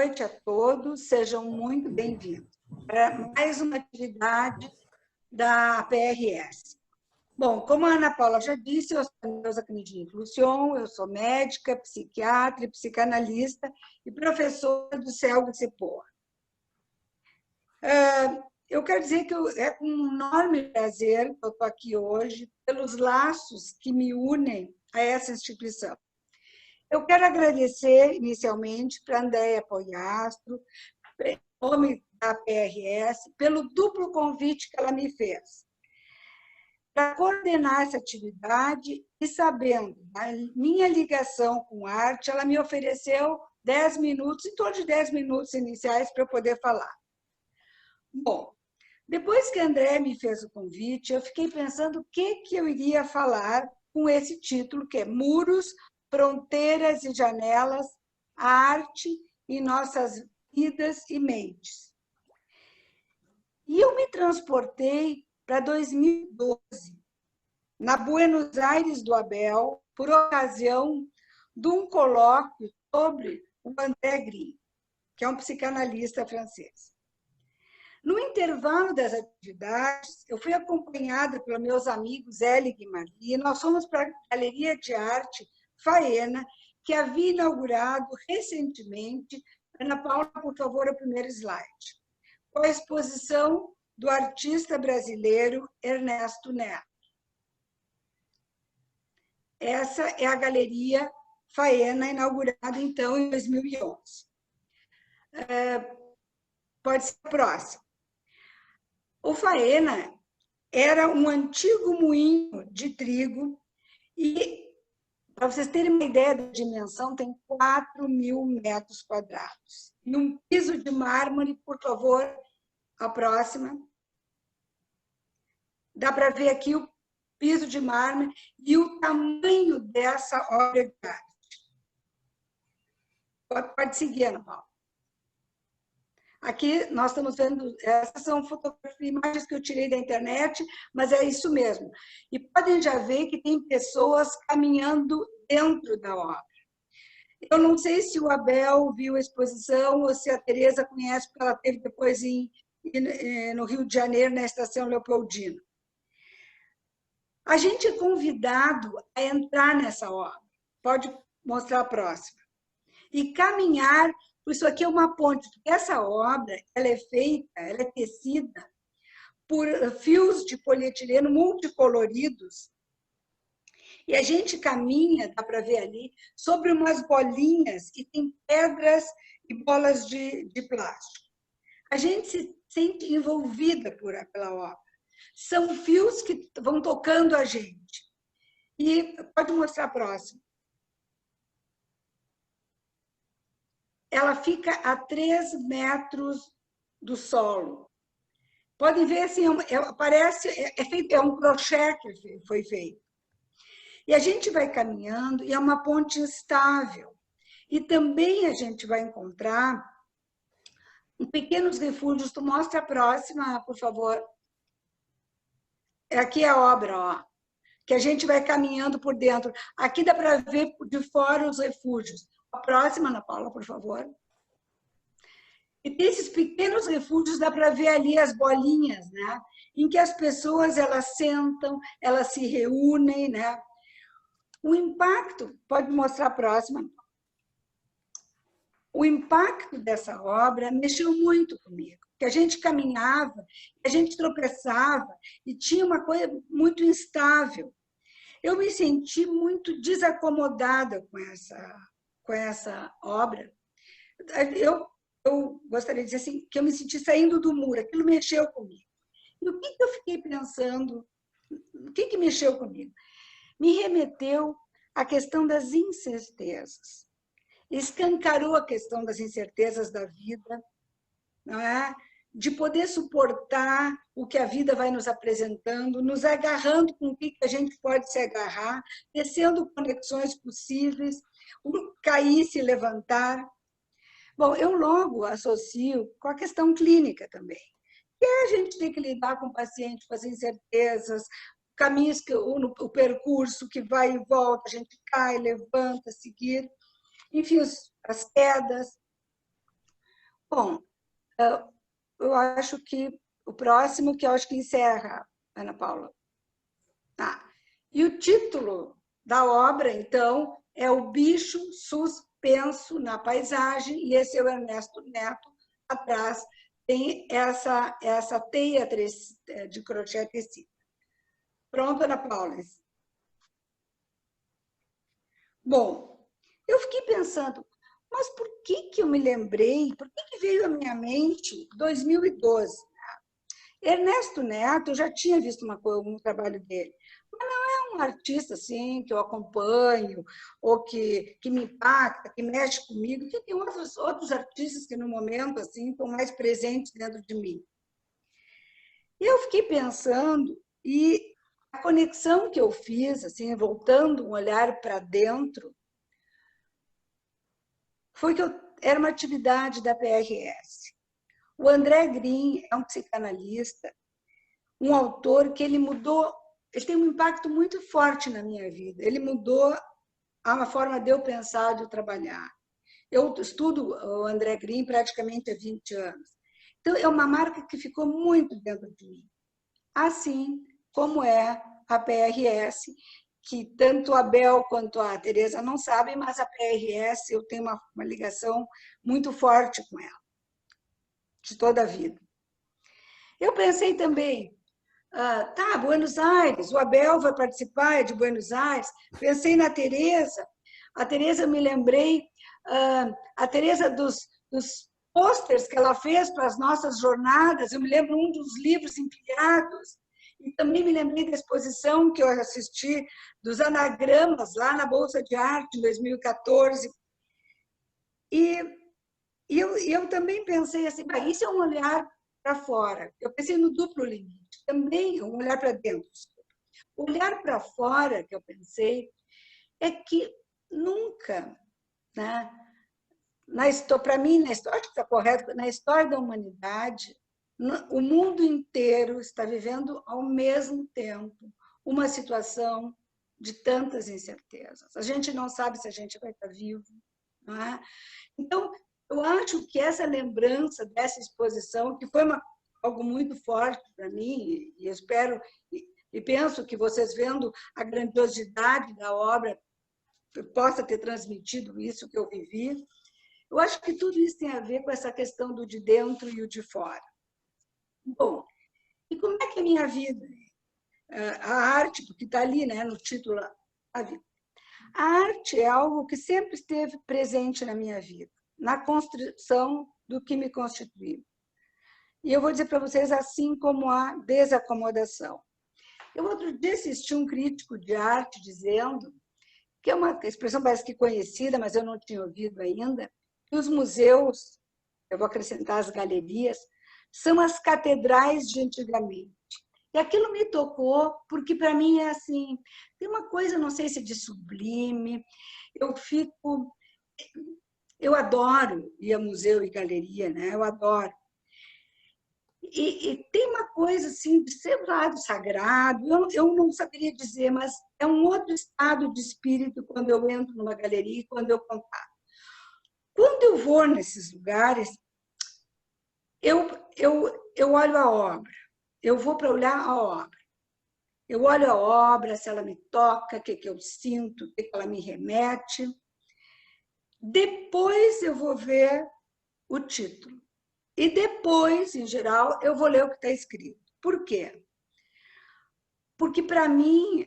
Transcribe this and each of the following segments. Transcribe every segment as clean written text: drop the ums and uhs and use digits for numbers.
noite a todos, sejam muito bem-vindos para mais uma atividade da PRS. Bom, como a Ana Paula já disse, eu sou Neuza Canidini Lucyon, eu sou médica, psiquiatra, psicanalista e professora do CELG Cipoa. Eu quero dizer que é com um enorme prazer que eu estou aqui hoje, pelos laços que me unem a essa instituição. Eu quero agradecer, inicialmente, para a Andréia Poiastro, em nome da PRS, pelo duplo convite que ela me fez, para coordenar essa atividade e, sabendo da minha ligação com arte, ela me ofereceu 10 minutos, em torno de 10 minutos iniciais, para eu poder falar. Bom, depois que a Andréia me fez o convite, eu fiquei pensando o que eu iria falar com esse título, que é Muros, Fronteiras e Janelas, a Arte em Nossas Vidas e Mentes. E eu me transportei para 2012, na Buenos Aires do Abel, por ocasião de um colóquio sobre o André Gide, que é um psicanalista francês. No intervalo das atividades, eu fui acompanhada pelos meus amigos Hélio e Maria, e nós fomos para a Galeria de Arte Faena, que havia inaugurado recentemente. Ana Paula, por favor, o primeiro slide. Com a exposição do artista brasileiro Ernesto Neto. Essa é a Galeria Faena, inaugurada, então, em 2011. Pode ser a próxima. O Faena era um antigo moinho de trigo e, para vocês terem uma ideia da dimensão, tem 4.000 metros quadrados. E um piso de mármore, por favor, a próxima. Dá para ver aqui o piso de mármore e o tamanho dessa obra de arte. Pode seguir, Ana Paula. Aqui nós estamos vendo, essas são fotografias, imagens que eu tirei da internet, mas é isso mesmo. E podem já ver que tem pessoas caminhando dentro da obra. Eu não sei se o Abel viu a exposição ou se a Tereza conhece, porque ela esteve depois no Rio de Janeiro, na Estação Leopoldina. A gente é convidado a entrar nessa obra. Pode mostrar a próxima. E caminhar. Isso aqui é uma ponte, porque essa obra ela é feita, ela é tecida por fios de polietileno multicoloridos. E a gente caminha, dá para ver ali, sobre umas bolinhas e tem pedras e bolas de plástico. A gente se sente envolvida pela obra. São fios que vão tocando a gente. E pode mostrar a próxima. Ela fica a 3 metros do solo. Podem ver, assim, parece, é um crochê que foi feito. E a gente vai caminhando, e é uma ponte instável. E também a gente vai encontrar pequenos refúgios. Tu mostra a próxima, por favor. Aqui é a obra, ó, que a gente vai caminhando por dentro. Aqui dá para ver de fora os refúgios. A próxima, Ana Paula, por favor. E desses pequenos refúgios dá para ver ali as bolinhas, né? Em que as pessoas elas sentam, elas se reúnem, né? O impacto, pode mostrar a próxima. O impacto dessa obra mexeu muito comigo, porque a gente caminhava, a gente tropeçava e tinha uma coisa muito instável. Eu me senti muito desacomodada com essa obra. Eu gostaria de dizer assim, que eu me senti saindo do muro, aquilo mexeu comigo. E o que eu fiquei pensando? O que mexeu comigo? Me remeteu à questão das incertezas. Escancarou a questão das incertezas da vida, não é? De poder suportar o que a vida vai nos apresentando, nos agarrando com o que a gente pode se agarrar, tecendo conexões possíveis, cair, se levantar. Bom, eu logo associo com a questão clínica também. Que a gente tem que lidar com o paciente com as incertezas, caminhos, o percurso que vai e volta, a gente cai, levanta, seguir, enfim, as quedas. Bom, eu acho que o próximo, que eu acho que encerra, Ana Paula. E o título da obra, então, é O Bicho Suspenso na Paisagem, e esse é o Ernesto Neto. Atrás tem essa teia de crochê tecido. Pronto, Ana Paula? Bom, eu fiquei pensando, mas por que eu me lembrei, por que veio à minha mente 2012? Ernesto Neto, eu já tinha visto um trabalho dele, mas não é um artista assim que eu acompanho, ou que me impacta, que mexe comigo, que tem outros artistas que no momento assim estão mais presentes dentro de mim. E eu fiquei pensando, e a conexão que eu fiz, assim, voltando um olhar para dentro, foi que era uma atividade da PRS. O André Green é um psicanalista, um autor que ele tem um impacto muito forte na minha vida. Ele mudou a forma de eu pensar, de eu trabalhar. Eu estudo o André Green praticamente há 20 anos. Então, é uma marca que ficou muito dentro de mim. Assim como é a PRS, que tanto a Bel quanto a Teresa não sabem, mas a PRS eu tenho uma ligação muito forte com ela, de toda a vida. Eu pensei também, Buenos Aires, o Abel vai participar de Buenos Aires. Pensei na Teresa, a Teresa me lembrei, a Teresa dos pôsteres que ela fez para as nossas jornadas, eu me lembro um dos livros empilhados, e também me lembrei da exposição que eu assisti dos anagramas lá na Bolsa de Arte, em 2014. E eu também pensei assim, isso é um olhar para fora. Eu pensei no duplo limite, também um olhar para dentro. O olhar para fora, que eu pensei, é que nunca, né, para mim, na história, acho que está correto, na história da humanidade, o mundo inteiro está vivendo ao mesmo tempo uma situação de tantas incertezas. A gente não sabe se a gente vai estar vivo, não é? Então, eu acho que essa lembrança dessa exposição, que foi algo muito forte para mim, e espero e penso que vocês, vendo a grandiosidade da obra, possa ter transmitido isso que eu vivi. Eu acho que tudo isso tem a ver com essa questão do de dentro e o de fora. Bom, e como é que é a minha vida? A arte, porque está ali, né, no título, a vida. A arte é algo que sempre esteve presente na minha vida, na construção do que me constituiu. E eu vou dizer para vocês, assim como a desacomodação. Eu outro dia assisti um crítico de arte dizendo, que é uma expressão parece que conhecida, mas eu não tinha ouvido ainda, que os museus, eu vou acrescentar as galerias, são as catedrais de antigamente. E aquilo me tocou, porque para mim é assim, tem uma coisa, não sei se de sublime, eu adoro ir a museu e galeria, né? Eu adoro. E tem uma coisa assim de ser lado sagrado, eu não saberia dizer, mas é um outro estado de espírito quando eu entro numa galeria e quando eu contato. Quando eu vou nesses lugares, eu olho a obra, eu vou para olhar a obra. Eu olho a obra, se ela me toca, o que eu sinto, o que ela me remete. Depois eu vou ver o título. E depois, em geral, eu vou ler o que está escrito. Por quê? Porque, para mim,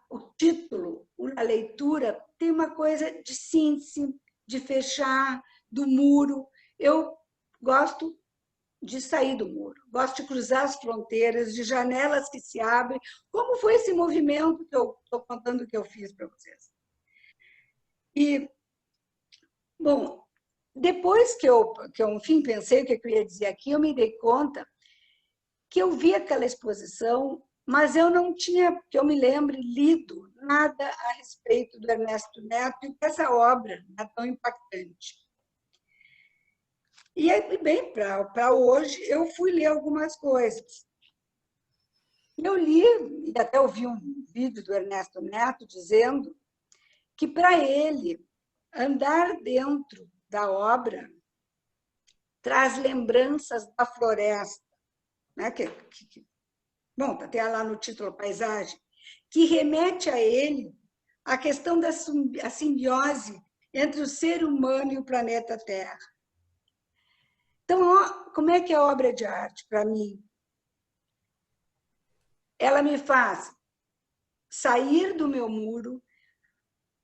o título, a leitura, tem uma coisa de síntese, de fechar, do muro. Eu gosto de sair do muro, gosto de cruzar as fronteiras, de janelas que se abrem. Como foi esse movimento que eu estou contando que eu fiz para vocês? E, bom, depois que eu, enfim, pensei o que eu ia dizer aqui, eu me dei conta que eu vi aquela exposição, mas eu não tinha, que eu me lembre, lido nada a respeito do Ernesto Neto e dessa obra tão impactante. E aí, bem, para hoje, eu fui ler algumas coisas. Eu li, e até ouvi um vídeo do Ernesto Neto dizendo que, para ele, andar dentro da obra traz lembranças da floresta, né? Bom, até lá no título Paisagem, que remete a ele a questão da simbiose entre o ser humano e o planeta Terra. Então, como é que é a obra de arte para mim? Ela me faz sair do meu muro,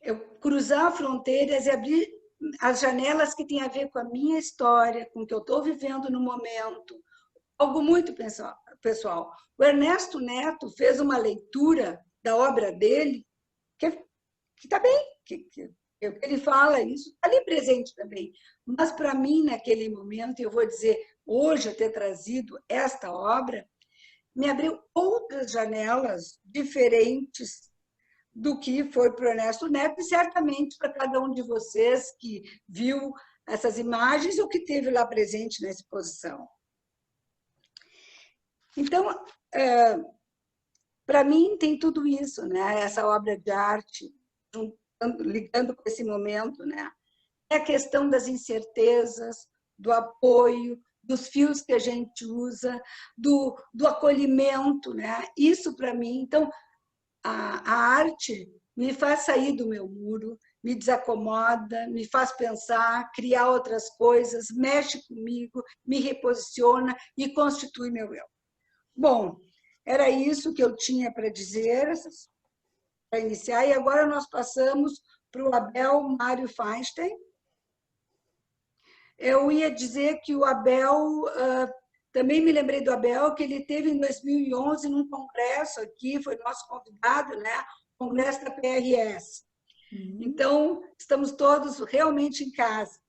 eu cruzar fronteiras e abrir as janelas que têm a ver com a minha história, com o que eu estou vivendo no momento. Algo muito pessoal. O Ernesto Neto fez uma leitura da obra dele que está bem, que ele fala isso, está ali presente também. Mas, para mim, naquele momento, eu vou dizer, hoje, eu ter trazido esta obra, me abriu outras janelas diferentes do que foi para o Ernesto Neto, e certamente para cada um de vocês que viu essas imagens ou que esteve lá presente na exposição. Então, para mim, tem tudo isso, né? Essa obra de arte, ligando com esse momento, né? É a questão das incertezas, do apoio, dos fios que a gente usa, do acolhimento, né? Isso, para mim, então, a arte me faz sair do meu muro, me desacomoda, me faz pensar, criar outras coisas, mexe comigo, me reposiciona e constitui meu eu. Bom, era isso que eu tinha para dizer, para iniciar, e agora nós passamos para o Abel Mário Feinstein. Eu ia dizer que o Abel, também me lembrei do Abel, que ele teve em 2011 num congresso aqui, foi nosso convidado, né? Congresso da PRS. Então, estamos todos realmente em casa.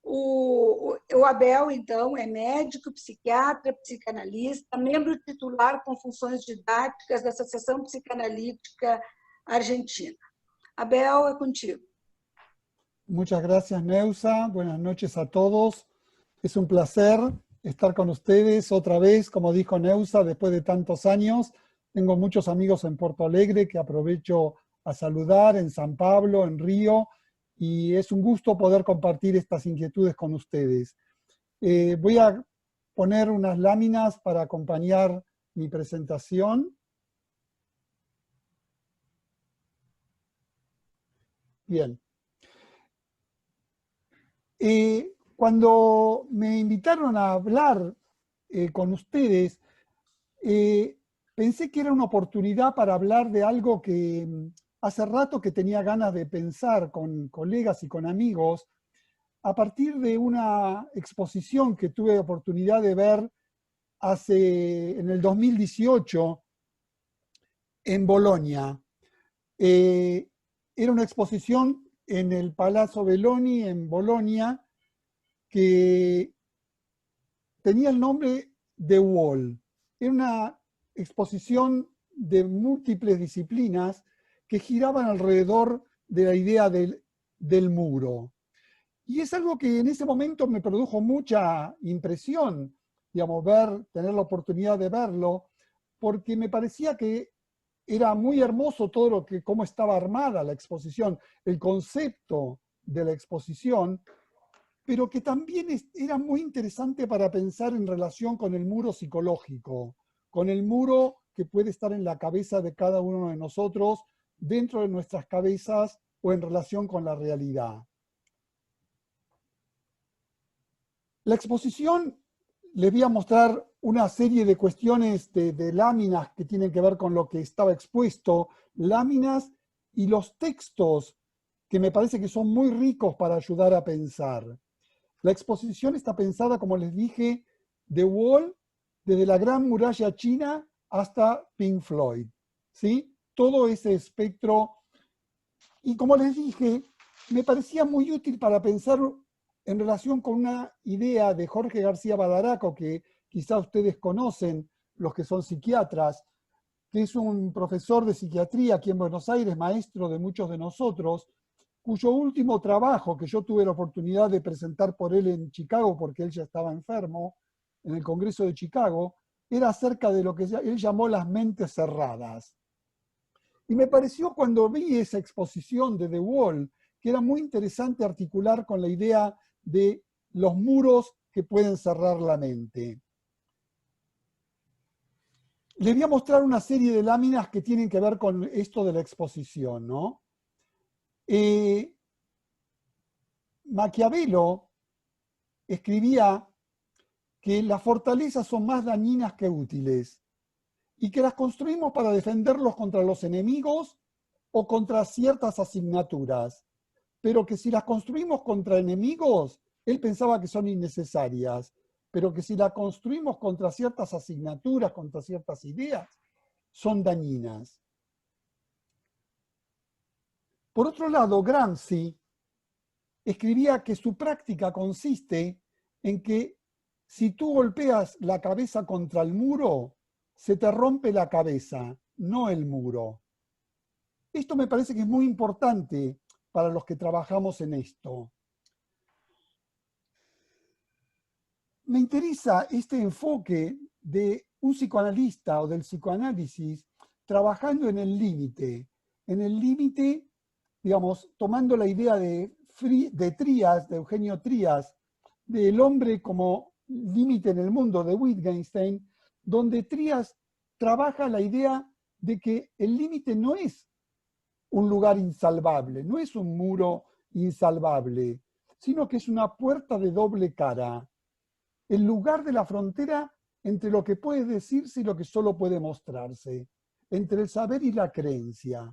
O Abel, então, é médico, psiquiatra, psicanalista, membro titular com funções didáticas da Associação Psicanalítica Argentina. Abel, é contigo. Muchas gracias, Neusa. Buenas noches a todos. Es un placer estar con ustedes otra vez, como dijo Neusa, después de tantos años. Tengo muchos amigos en Porto Alegre que aprovecho a saludar, en San Pablo, en Río, y es un gusto poder compartir estas inquietudes con ustedes. Voy a poner unas láminas para acompañar mi presentación. Bien. Cuando me invitaron a hablar con ustedes, pensé que era una oportunidad para hablar de algo que hace rato que tenía ganas de pensar con colegas y con amigos, a partir de una exposición que tuve oportunidad de ver en el 2018 en Bolonia. Era una exposición en el Palazzo Belloni en Bolonia que tenía el nombre The Wall. Era una exposición de múltiples disciplinas que giraban alrededor de la idea del muro. Y es algo que en ese momento me produjo mucha impresión, digamos, tener la oportunidad de verlo, porque me parecía que era muy hermoso cómo estaba armada la exposición, el concepto de la exposición, pero que también era muy interesante para pensar en relación con el muro psicológico, con el muro que puede estar en la cabeza de cada uno de nosotros, dentro de nuestras cabezas o en relación con la realidad. La exposición, les voy a mostrar una serie de cuestiones de láminas que tienen que ver con lo que estaba expuesto, láminas y los textos que me parece que son muy ricos para ayudar a pensar. La exposición está pensada, como les dije, The Wall, desde la Gran Muralla China hasta Pink Floyd, ¿sí? Todo ese espectro. Y como les dije, me parecía muy útil para pensar en relación con una idea de Jorge García Badaraco, que quizá ustedes conocen, los que son psiquiatras, que es un profesor de psiquiatría aquí en Buenos Aires, maestro de muchos de nosotros, cuyo último trabajo, que yo tuve la oportunidad de presentar por él en Chicago, porque él ya estaba enfermo, en el Congreso de Chicago, era acerca de lo que él llamó las mentes cerradas. Y me pareció, cuando vi esa exposición de The Wall, que era muy interesante articular con la idea de los muros que pueden cerrar la mente. Les voy a mostrar una serie de láminas que tienen que ver con esto de la exposición, ¿no? Maquiavelo escribía que las fortalezas son más dañinas que útiles y que las construimos para defenderlos contra los enemigos o contra ciertas asignaturas, pero que si las construimos contra enemigos, él pensaba que son innecesarias, pero que si las construimos contra ciertas asignaturas, contra ciertas ideas, son dañinas. Por otro lado, Gramsci escribía que su práctica consiste en que si tú golpeas la cabeza contra el muro, se te rompe la cabeza, no el muro. Esto me parece que es muy importante para los que trabajamos en esto. Me interesa este enfoque de un psicoanalista o del psicoanálisis trabajando en el límite, digamos, tomando la idea de Trías, de Eugenio Trías, del hombre como límite en el mundo de Wittgenstein, donde Trías trabaja la idea de que el límite no es un lugar insalvable, no es un muro insalvable, sino que es una puerta de doble cara, el lugar de la frontera entre lo que puede decirse y lo que solo puede mostrarse, entre el saber y la creencia.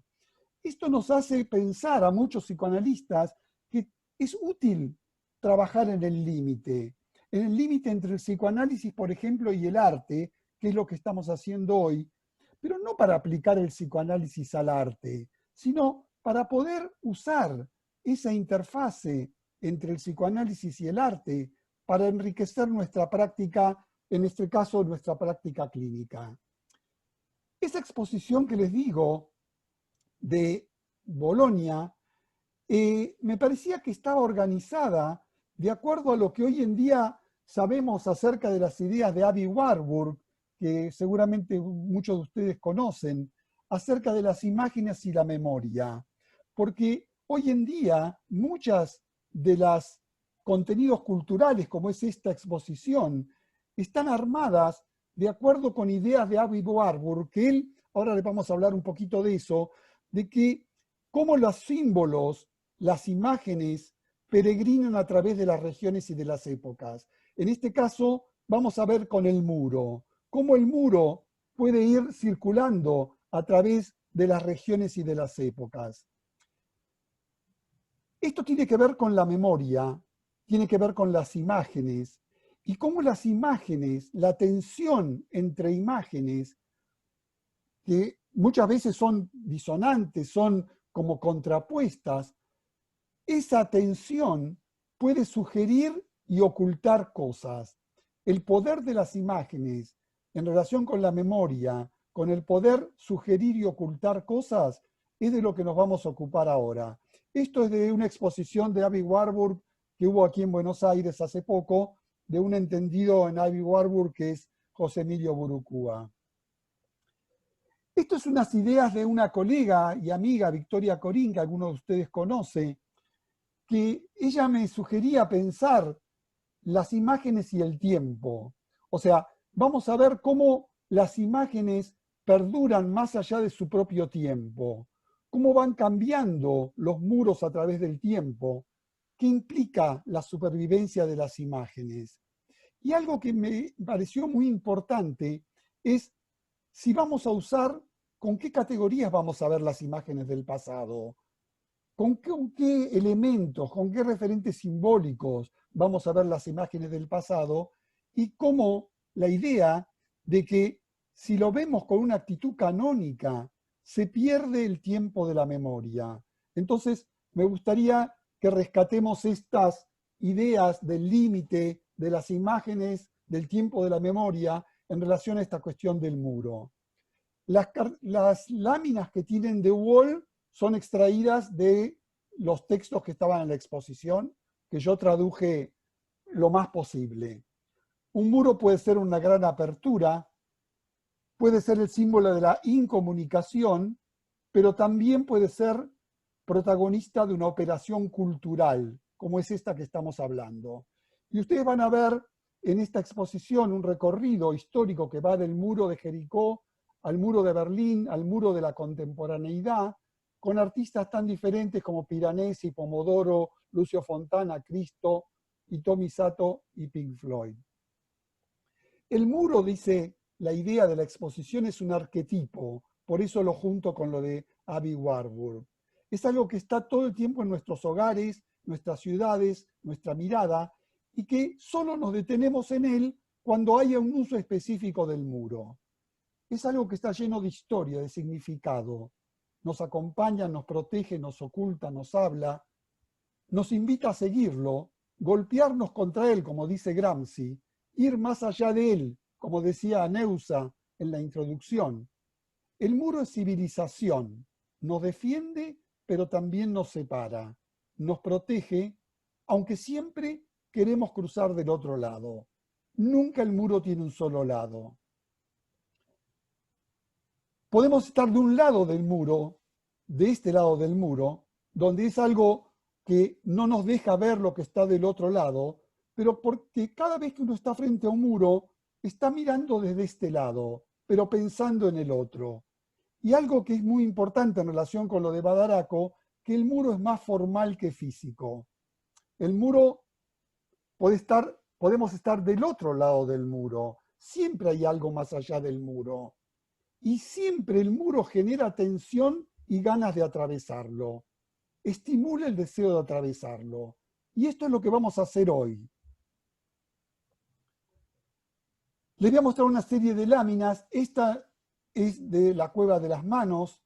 Esto nos hace pensar a muchos psicoanalistas que es útil trabajar en el límite entre el psicoanálisis, por ejemplo, y el arte, que es lo que estamos haciendo hoy, pero no para aplicar el psicoanálisis al arte, sino para poder usar esa interfase entre el psicoanálisis y el arte para enriquecer nuestra práctica, en este caso nuestra práctica clínica. Esa exposición que les digo de Bolonia, me parecía que estaba organizada de acuerdo a lo que hoy en día sabemos acerca de las ideas de Aby Warburg, que seguramente muchos de ustedes conocen, acerca de las imágenes y la memoria. Porque hoy en día muchas de las contenidos culturales, como es esta exposición, están armadas de acuerdo con ideas de Aby Warburg, que él, ahora le vamos a hablar un poquito de eso, de que cómo los símbolos, las imágenes, peregrinan a través de las regiones y de las épocas. En este caso, vamos a ver con el muro, cómo el muro puede ir circulando a través de las regiones y de las épocas. Esto tiene que ver con la memoria, tiene que ver con las imágenes, y cómo las imágenes, la tensión entre imágenes, que muchas veces son disonantes, son como contrapuestas, esa tensión puede sugerir y ocultar cosas. El poder de las imágenes en relación con la memoria, con el poder sugerir y ocultar cosas, es de lo que nos vamos a ocupar ahora. Esto es de una exposición de Aby Warburg que hubo aquí en Buenos Aires hace poco, de un entendido en Aby Warburg que es José Emilio Burucúa. Esto es unas ideas de una colega y amiga, Victoria Corín, que algunos de ustedes conocen, que ella me sugería pensar las imágenes y el tiempo. O sea, vamos a ver cómo las imágenes perduran más allá de su propio tiempo, cómo van cambiando los muros a través del tiempo, qué implica la supervivencia de las imágenes. Y algo que me pareció muy importante es si vamos a usar, con qué categorías vamos a ver las imágenes del pasado, con qué elementos, con qué referentes simbólicos vamos a ver las imágenes del pasado, y cómo la idea de que si lo vemos con una actitud canónica, se pierde el tiempo de la memoria. Entonces, me gustaría que rescatemos estas ideas del límite de las imágenes, del tiempo de la memoria, en relación a esta cuestión del muro. Las láminas que tienen de Wall son extraídas de los textos que estaban en la exposición, que yo traduje lo más posible. Un muro puede ser una gran apertura, puede ser el símbolo de la incomunicación, pero también puede ser protagonista de una operación cultural, como es esta que estamos hablando. Y ustedes van a ver en esta exposición un recorrido histórico que va del muro de Jericó al muro de Berlín, al muro de la contemporaneidad, con artistas tan diferentes como Piranesi, Pomodoro, Lucio Fontana, Cristo, Hitomi Sato y Pink Floyd. El muro, dice la idea de la exposición, es un arquetipo, por eso lo junto con lo de Abby Warburg. Es algo que está todo el tiempo en nuestros hogares, nuestras ciudades, nuestra mirada, y que solo nos detenemos en él cuando haya un uso específico del muro. Es algo que está lleno de historia, de significado. Nos acompaña, nos protege, nos oculta, nos habla, nos invita a seguirlo, golpearnos contra él, como dice Gramsci, ir más allá de él, como decía Neusa en la introducción. El muro es civilización, nos defiende, pero también nos separa, nos protege, aunque siempre queremos cruzar del otro lado. Nunca el muro tiene un solo lado. Podemos estar de un lado del muro, de este lado del muro, donde es algo que no nos deja ver lo que está del otro lado, pero porque cada vez que uno está frente a un muro, está mirando desde este lado, pero pensando en el otro. Y algo que es muy importante en relación con lo de Badaraco, que el muro es más formal que físico. El muro podemos estar del otro lado del muro. Siempre hay algo más allá del muro. Y siempre el muro genera tensión y ganas de atravesarlo. Estimula el deseo de atravesarlo. Y esto es lo que vamos a hacer hoy. Les voy a mostrar una serie de láminas. Esta es de la Cueva de las Manos.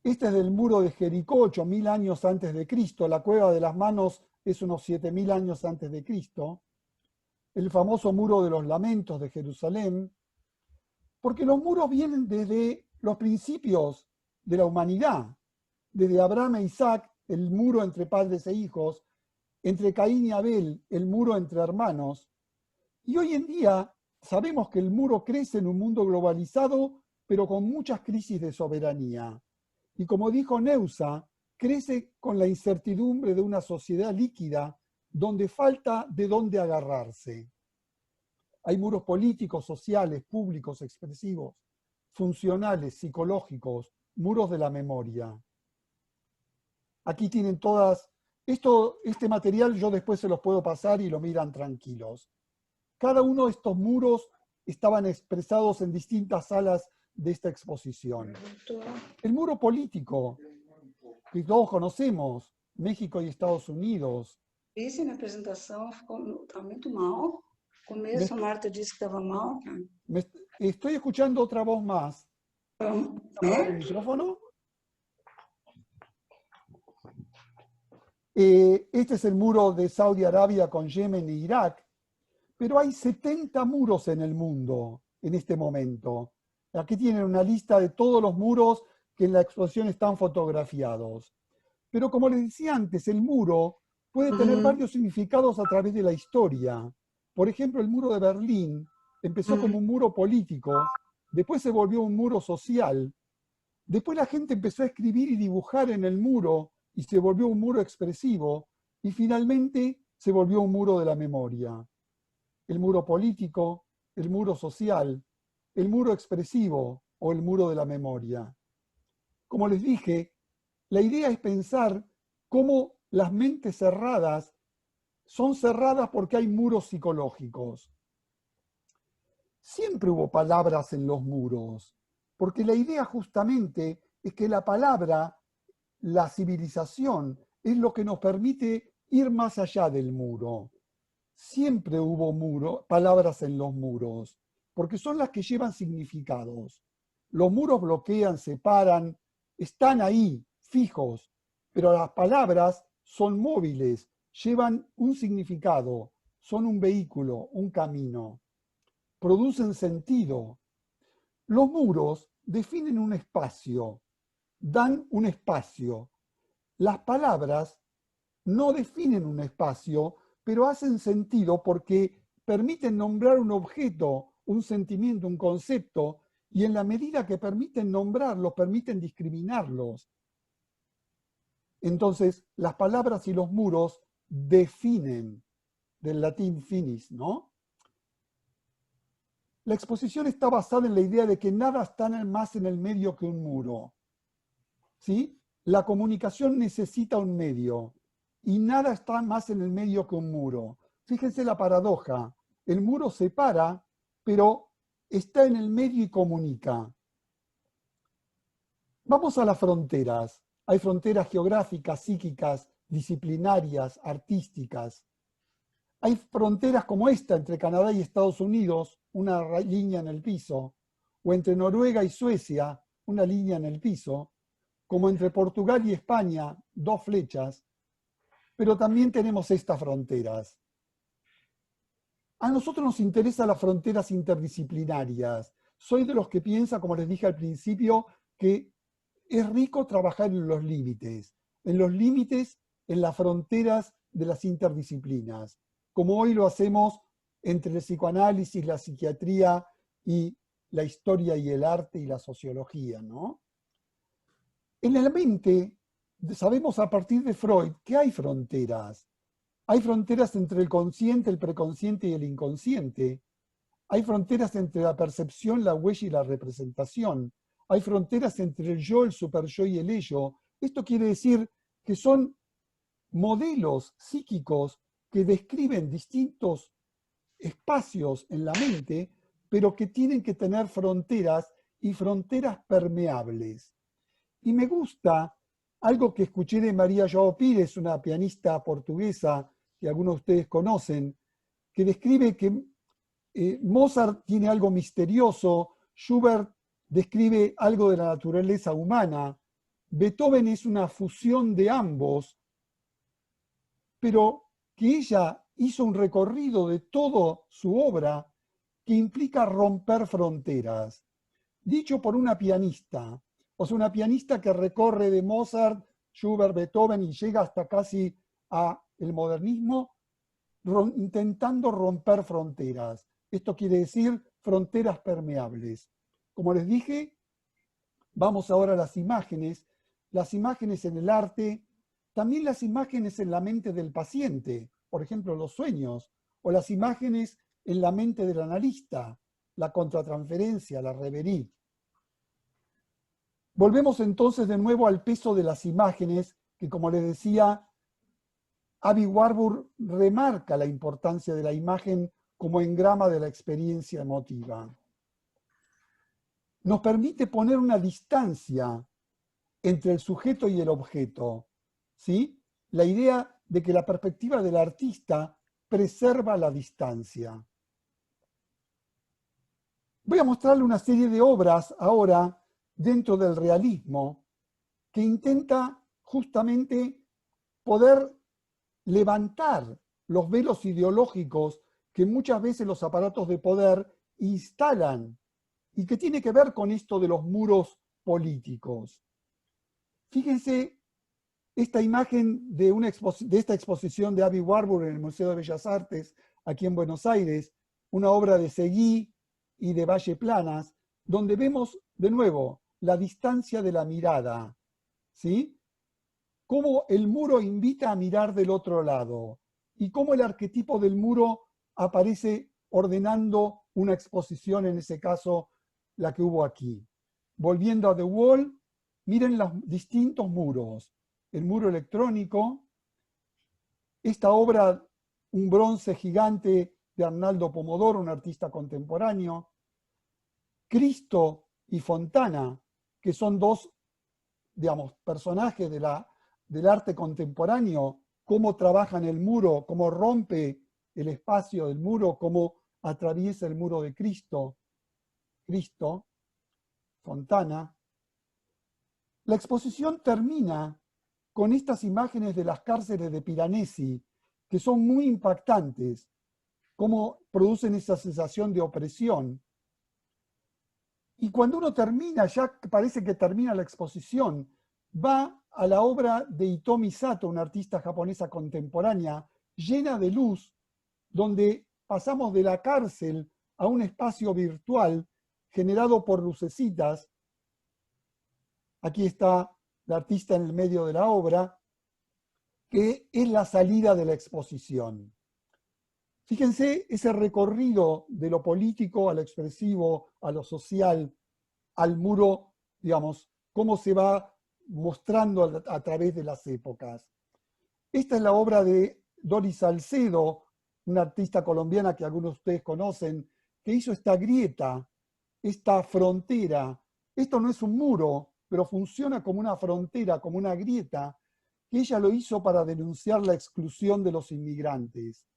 Esta es del muro de Jericó, 8000 años antes de Cristo. La Cueva de las Manos es unos 7000 años antes de Cristo. El famoso muro de los lamentos de Jerusalén. Porque los muros vienen desde los principios de la humanidad. Desde Abraham e Isaac, el muro entre padres e hijos. Entre Caín y Abel, el muro entre hermanos. Y hoy en día sabemos que el muro crece en un mundo globalizado, pero con muchas crisis de soberanía. Y como dijo Neusa, crece con la incertidumbre de una sociedad líquida donde falta de dónde agarrarse. Hay muros políticos, sociales, públicos, expresivos, funcionales, psicológicos, muros de la memoria. Aquí tienen todas, este material yo después se los puedo pasar y lo miran tranquilos. Cada uno de estos muros estaban expresados en distintas salas de esta exposición. El muro político, que todos conocemos, México y Estados Unidos. Disse na apresentação, está muito mal. Começo, a Marta disse que estava mal. Estoy escuchando otra voz más. ¿El micrófono? Este es el muro de Saudi Arabia con Yemen e Irak, pero hay 70 muros en el mundo en este momento. Aquí tienen una lista de todos los muros que en la exposición están fotografiados. Pero como les decía antes, el muro puede tener varios significados a través de la historia. Por ejemplo, el muro de Berlín empezó como un muro político, después se volvió un muro social, después la gente empezó a escribir y dibujar en el muro y se volvió un muro expresivo, y finalmente se volvió un muro de la memoria. El muro político, el muro social, el muro expresivo o el muro de la memoria. Como les dije, la idea es pensar cómo las mentes cerradas son cerradas porque hay muros psicológicos. Siempre hubo palabras en los muros, porque la idea justamente es que la palabra, la civilización, es lo que nos permite ir más allá del muro. Siempre hubo palabras en los muros, porque son las que llevan significados. Los muros bloquean, separan, están ahí, fijos, pero las palabras son móviles, llevan un significado, son un vehículo, un camino, producen sentido. Los muros definen un espacio, dan un espacio. Las palabras no definen un espacio, pero hacen sentido porque permiten nombrar un objeto, un sentimiento, un concepto, y en la medida que permiten nombrarlos, permiten discriminarlos. Entonces, las palabras y los muros definen del latín finis, ¿no? La exposición está basada en la idea de que nada está más en el medio que un muro, ¿sí? La comunicación necesita un medio y nada está más en el medio que un muro. Fíjense la paradoja. El muro separa, pero está en el medio y comunica. Vamos a las fronteras. Hay fronteras geográficas, psíquicas, disciplinarias, artísticas. Hay fronteras como esta entre Canadá y Estados Unidos, una línea en el piso, o entre Noruega y Suecia, una línea en el piso, como entre Portugal y España, dos flechas, pero también tenemos estas fronteras. A nosotros nos interesan las fronteras interdisciplinarias. Soy de los que piensa, como les dije al principio, que es rico trabajar en los límites, en las fronteras de las interdisciplinas, como hoy lo hacemos entre el psicoanálisis, la psiquiatría y la historia y el arte y la sociología, ¿no? En la mente, sabemos a partir de Freud que hay fronteras. Hay fronteras entre el consciente, el preconsciente y el inconsciente. Hay fronteras entre la percepción, la huella y la representación. Hay fronteras entre el yo, el superyo y el ello. Esto quiere decir que son modelos psíquicos que describen distintos espacios en la mente, pero que tienen que tener fronteras y fronteras permeables. Y me gusta algo que escuché de María João Pires, una pianista portuguesa que algunos de ustedes conocen, que describe que Mozart tiene algo misterioso, Schubert describe algo de la naturaleza humana, Beethoven es una fusión de ambos, pero que ella hizo un recorrido de toda su obra que implica romper fronteras. Dicho por una pianista, o sea, una pianista que recorre de Mozart, Schubert, Beethoven y llega hasta casi a el modernismo, intentando romper fronteras. Esto quiere decir fronteras permeables. Como les dije, vamos ahora a las imágenes en el arte, también las imágenes en la mente del paciente, por ejemplo, los sueños, o las imágenes en la mente del analista, la contratransferencia, la reverie. Volvemos entonces de nuevo al peso de las imágenes, que como les decía, Aby Warburg remarca la importancia de la imagen como engrama de la experiencia emotiva. Nos permite poner una distancia entre el sujeto y el objeto, ¿sí? La idea de que la perspectiva del artista preserva la distancia. Voy a mostrarle una serie de obras ahora dentro del realismo que intenta justamente poder levantar los velos ideológicos que muchas veces los aparatos de poder instalan y que tiene que ver con esto de los muros políticos. Fíjense esta imagen de esta exposición de Aby Warburg en el Museo de Bellas Artes, aquí en Buenos Aires, una obra de Seguí y de Valle Planas, donde vemos de nuevo la distancia de la mirada, ¿sí? Cómo el muro invita a mirar del otro lado y cómo el arquetipo del muro aparece ordenando una exposición, en ese caso la que hubo aquí. Volviendo a The Wall, miren los distintos muros. El muro electrónico, esta obra, un bronce gigante de Arnaldo Pomodoro, un artista contemporáneo, Cristo y Fontana, que son dos, digamos, personajes del arte contemporáneo, cómo trabajan el muro, cómo rompe el espacio del muro, cómo atraviesa el muro de Cristo, Fontana. La exposición termina con estas imágenes de las cárceles de Piranesi, que son muy impactantes, cómo producen esa sensación de opresión. Y cuando uno termina, ya parece que termina la exposición, va a la obra de Hitomi Sato, una artista japonesa contemporánea, llena de luz, donde pasamos de la cárcel a un espacio virtual generado por lucecitas. Aquí está la artista en el medio de la obra, que es la salida de la exposición. Fíjense ese recorrido de lo político a lo expresivo, a lo social, al muro, digamos, cómo se va mostrando a través de las épocas. Esta es la obra de Doris Salcedo, una artista colombiana que algunos de ustedes conocen, que hizo esta grieta, esta frontera. Esto no es un muro, pero funciona como una frontera, como una grieta, que ella lo hizo para denunciar la exclusión de los inmigrantes.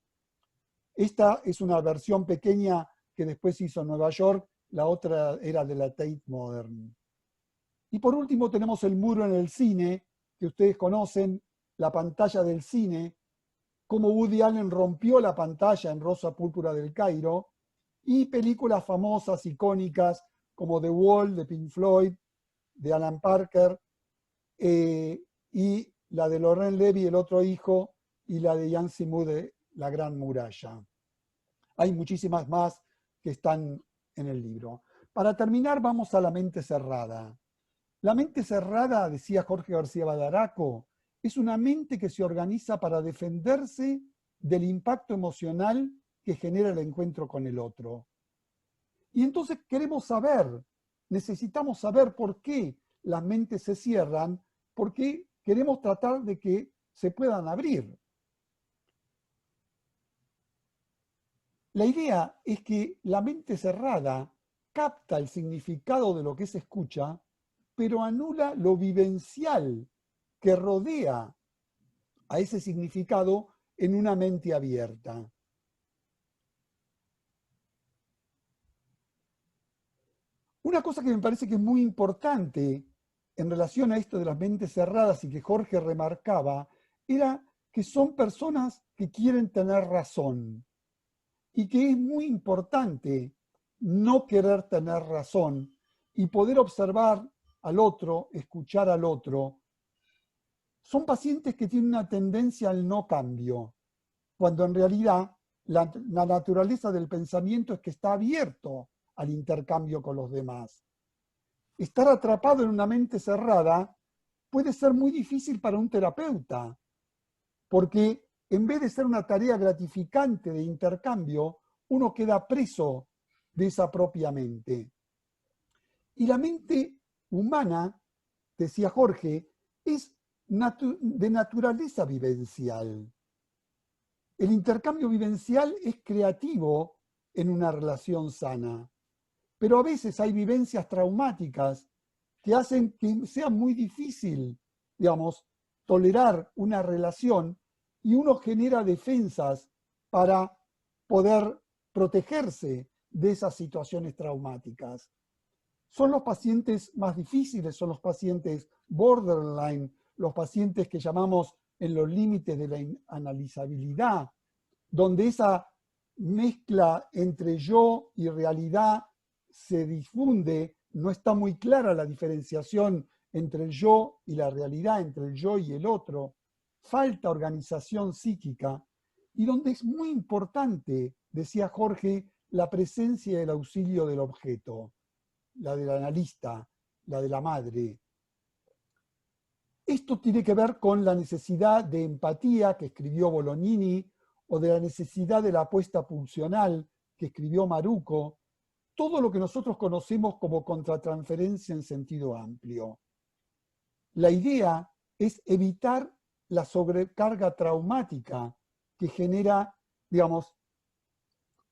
Esta es una versión pequeña que después hizo en Nueva York, la otra era de la Tate Modern. Y por último tenemos el muro en el cine, que ustedes conocen, la pantalla del cine, cómo Woody Allen rompió la pantalla en Rosa Púrpura del Cairo, y películas famosas, icónicas, como The Wall de Pink Floyd, de Alan Parker, y la de Laurent Levy, El otro hijo, y la de Yang Zimu de La Gran Muralla. Hay muchísimas más que están en el libro. Para terminar, vamos a La mente cerrada. La mente cerrada, decía Jorge García Badaraco, es una mente que se organiza para defenderse del impacto emocional que genera el encuentro con el otro. Y entonces queremos saber, necesitamos saber por qué las mentes se cierran, porque queremos tratar de que se puedan abrir. La idea es que la mente cerrada capta el significado de lo que se escucha, pero anula lo vivencial que rodea a ese significado en una mente abierta. Una cosa que me parece que es muy importante en relación a esto de las mentes cerradas y que Jorge remarcaba, era que son personas que quieren tener razón y que es muy importante no querer tener razón y poder observar al otro, escuchar al otro. Son pacientes que tienen una tendencia al no cambio, cuando en realidad la naturaleza del pensamiento es que está abierto al intercambio con los demás. Estar atrapado en una mente cerrada puede ser muy difícil para un terapeuta, porque en vez de ser una tarea gratificante de intercambio, uno queda preso de esa propia mente. Y la mente humana, decía Jorge, es de naturaleza vivencial. El intercambio vivencial es creativo en una relación sana, pero a veces hay vivencias traumáticas que hacen que sea muy difícil, digamos, tolerar una relación y uno genera defensas para poder protegerse de esas situaciones traumáticas. Son los pacientes más difíciles, son los pacientes borderline, los pacientes que llamamos en los límites de la inanalizabilidad, donde esa mezcla entre yo y realidad se difunde, no está muy clara la diferenciación entre el yo y la realidad, entre el yo y el otro, falta organización psíquica, y donde es muy importante, decía Jorge, la presencia y el auxilio del objeto, la del analista, la de la madre. Esto tiene que ver con la necesidad de empatía que escribió Bolognini, o de la necesidad de la apuesta pulsional que escribió Maruco, todo lo que nosotros conocemos como contratransferencia en sentido amplio. La idea es evitar la sobrecarga traumática que genera, digamos,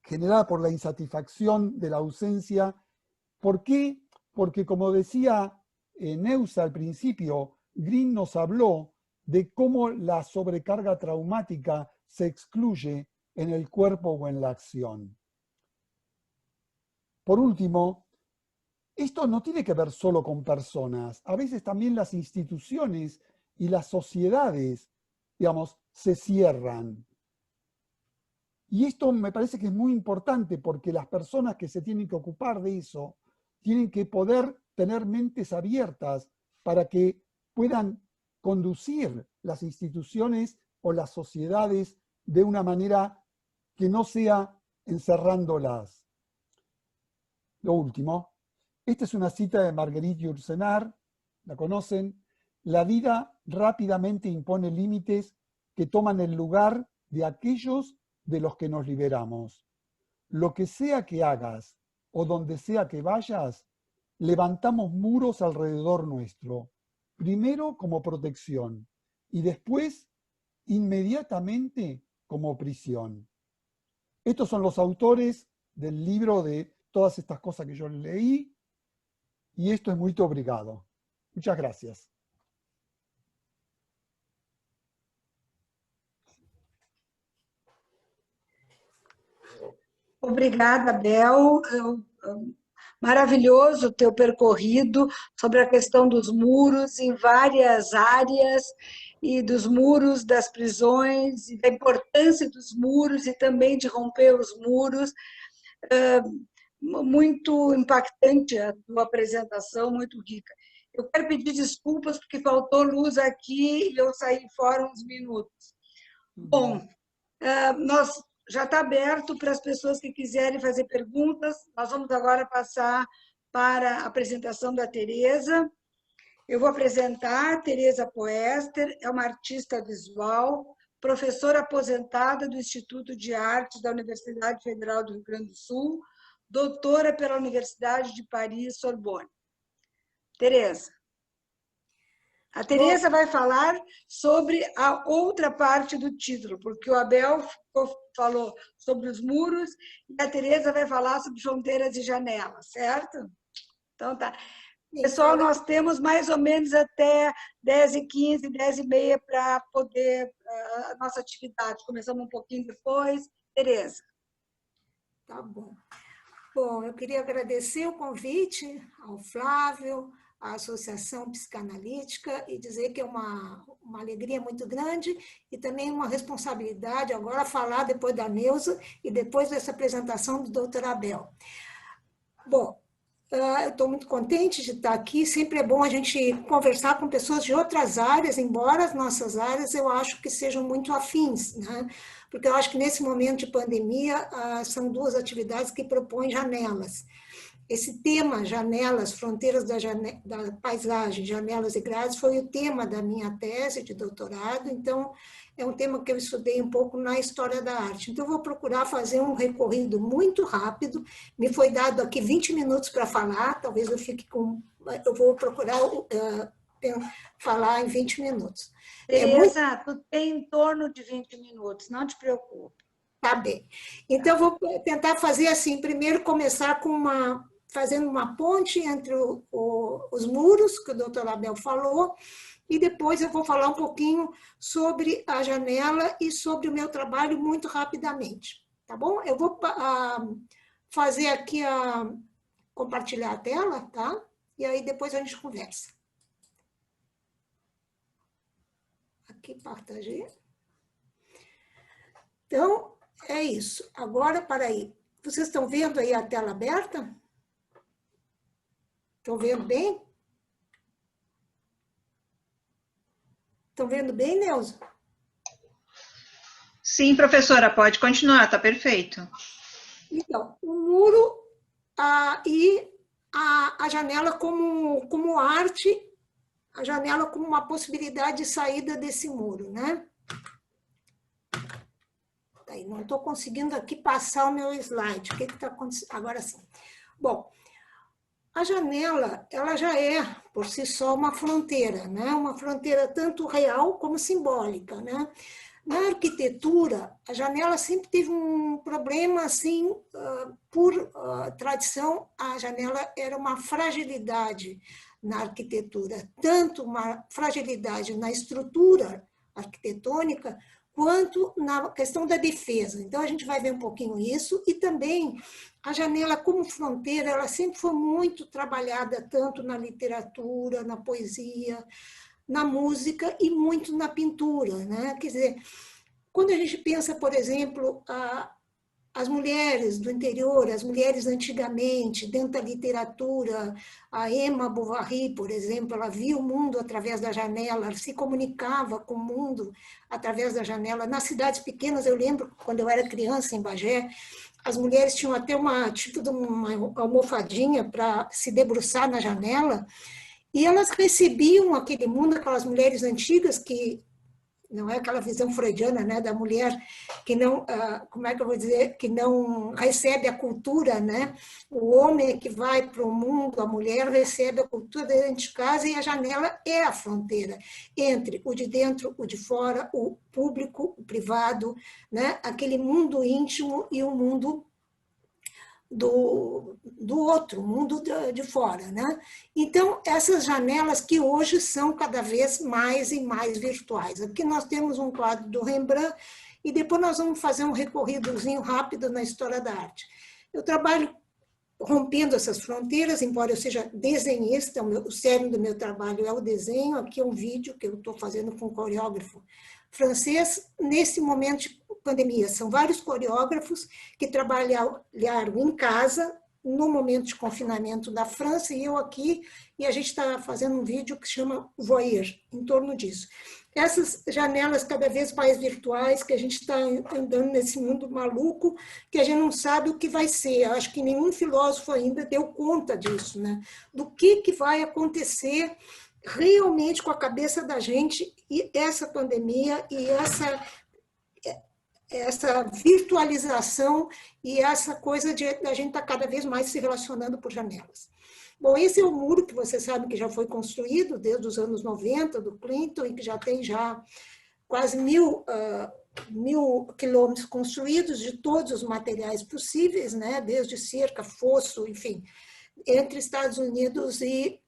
generada por la insatisfacción de la ausencia. ¿Por qué? Porque, como decía Neusa al principio, Green nos habló de cómo la sobrecarga traumática se excluye en el cuerpo o en la acción. Por último, esto no tiene que ver solo con personas. A veces también las instituciones y las sociedades, digamos, se cierran. Y esto me parece que es muy importante porque las personas que se tienen que ocupar de eso tienen que poder tener mentes abiertas para que puedan conducir las instituciones o las sociedades de una manera que no sea encerrándolas. Lo último, esta es una cita de Marguerite Yourcenar, la conocen: la vida rápidamente impone límites que toman el lugar de aquellos de los que nos liberamos. Lo que sea que hagas o donde sea que vayas, levantamos muros alrededor nuestro, primero como protección y después inmediatamente como prisión. Estos son los autores del libro de todas estas cosas que yo leí, y esto es muy obrigado. Muchas gracias. Obrigada, Bel. Maravilhoso o teu percorrido sobre a questão dos muros em várias áreas e dos muros das prisões e da importância dos muros e também de romper os muros. Muito impactante a tua apresentação, muito rica. Eu quero pedir desculpas porque faltou luz aqui e eu saí fora uns minutos. Bom, nós já está aberto para as pessoas que quiserem fazer perguntas. Nós vamos agora passar para a apresentação da Tereza. Eu vou apresentar a Tereza Poester, é uma artista visual, professora aposentada do Instituto de Artes da Universidade Federal do Rio Grande do Sul, doutora pela Universidade de Paris, Sorbonne. Tereza. A Tereza vai falar sobre a outra parte do título, porque o Abel falou sobre os muros e a Tereza vai falar sobre fronteiras e janelas, certo? Então tá. Pessoal, nós temos mais ou menos até 10h15, 10h30 para poder a nossa atividade. Começamos um pouquinho depois. Tereza. Tá bom. Bom, eu queria agradecer o convite ao Flávio, à Associação Psicanalítica, e dizer que é uma alegria muito grande e também uma responsabilidade agora falar depois da Neuza e depois dessa apresentação do Dr. Abel. Bom, eu estou muito contente de estar aqui, sempre é bom a gente conversar com pessoas de outras áreas, embora as nossas áreas eu acho que sejam muito afins, né? Porque eu acho que nesse momento de pandemia são duas atividades que propõem janelas. Esse tema, janelas, fronteiras da paisagem, janelas e grades, foi o tema da minha tese de doutorado, então é um tema que eu estudei um pouco na história da arte. Então eu vou procurar fazer um recorrido muito rápido, me foi dado aqui 20 minutos para falar, talvez eu vou procurar falar em 20 minutos. Tereza, tu tem em torno de 20 minutos, não te preocupe. Tá bem. Então, eu vou tentar fazer assim, primeiro começar fazendo uma ponte entre os muros, que o doutor Abel falou, e depois eu vou falar um pouquinho sobre a janela e sobre o meu trabalho muito rapidamente, tá bom? Eu vou fazer aqui, compartilhar a tela, tá? E aí depois a gente conversa. Aqui, partager. Então, é isso. Agora, para aí. Vocês estão vendo aí a tela aberta? Estão vendo bem? Estão vendo bem, Neuza? Sim, professora, pode continuar, está perfeito. Então, o muro e a janela como arte, a janela como uma possibilidade de saída desse muro, né? Aí, não estou conseguindo aqui passar o meu slide. O que está acontecendo? Agora sim. Bom, a janela, ela já é, por si só, uma fronteira, né? Uma fronteira tanto real como simbólica, né? Na arquitetura, a janela sempre teve um problema, assim, por tradição, a janela era uma fragilidade na arquitetura, tanto uma fragilidade na estrutura arquitetônica, quanto na questão da defesa. Então, a gente vai ver um pouquinho isso, e também a janela como fronteira, ela sempre foi muito trabalhada, tanto na literatura, na poesia, na música e muito na pintura, né? Quer dizer, quando a gente pensa, por exemplo, as mulheres do interior, as mulheres antigamente, dentro da literatura, a Emma Bovary, por exemplo, ela via o mundo através da janela, ela se comunicava com o mundo através da janela. Nas cidades pequenas, eu lembro, quando eu era criança em Bagé, as mulheres tinham até uma almofadinha para se debruçar na janela, e elas recebiam aquele mundo, aquelas mulheres antigas que não é aquela visão freudiana, né, da mulher que não, como é que eu vou dizer, que não recebe a cultura, né? O homem é que vai para o mundo, a mulher recebe a cultura dentro de casa e a janela é a fronteira entre o de dentro, o de fora, o público, o privado, né? Aquele mundo íntimo e o mundo do outro, mundo de fora, né? Então, essas janelas que hoje são cada vez mais e mais virtuais. Aqui nós temos um quadro do Rembrandt e depois nós vamos fazer um recorridozinho rápido na história da arte. Eu trabalho rompendo essas fronteiras, embora eu seja desenhista, o cerne do meu trabalho é o desenho. Aqui é um vídeo que eu estou fazendo com um coreógrafo francês, nesse momento de pandemia. São vários coreógrafos que trabalharam em casa, no momento de confinamento da França, e eu aqui, e a gente está fazendo um vídeo que se chama Voyeur, em torno disso. Essas janelas cada vez mais virtuais, que a gente está andando nesse mundo maluco, que a gente não sabe o que vai ser. Eu acho que nenhum filósofo ainda deu conta disso, né? Do que vai acontecer realmente com a cabeça da gente, e essa pandemia e essa virtualização e essa coisa de a gente estar cada vez mais se relacionando por janelas. Bom, esse é o muro que vocês sabem que já foi construído desde os anos 90, do Clinton, e que já tem já quase 1.000 quilômetros construídos de todos os materiais possíveis, né? Desde cerca, fosso, enfim, entre Estados Unidos e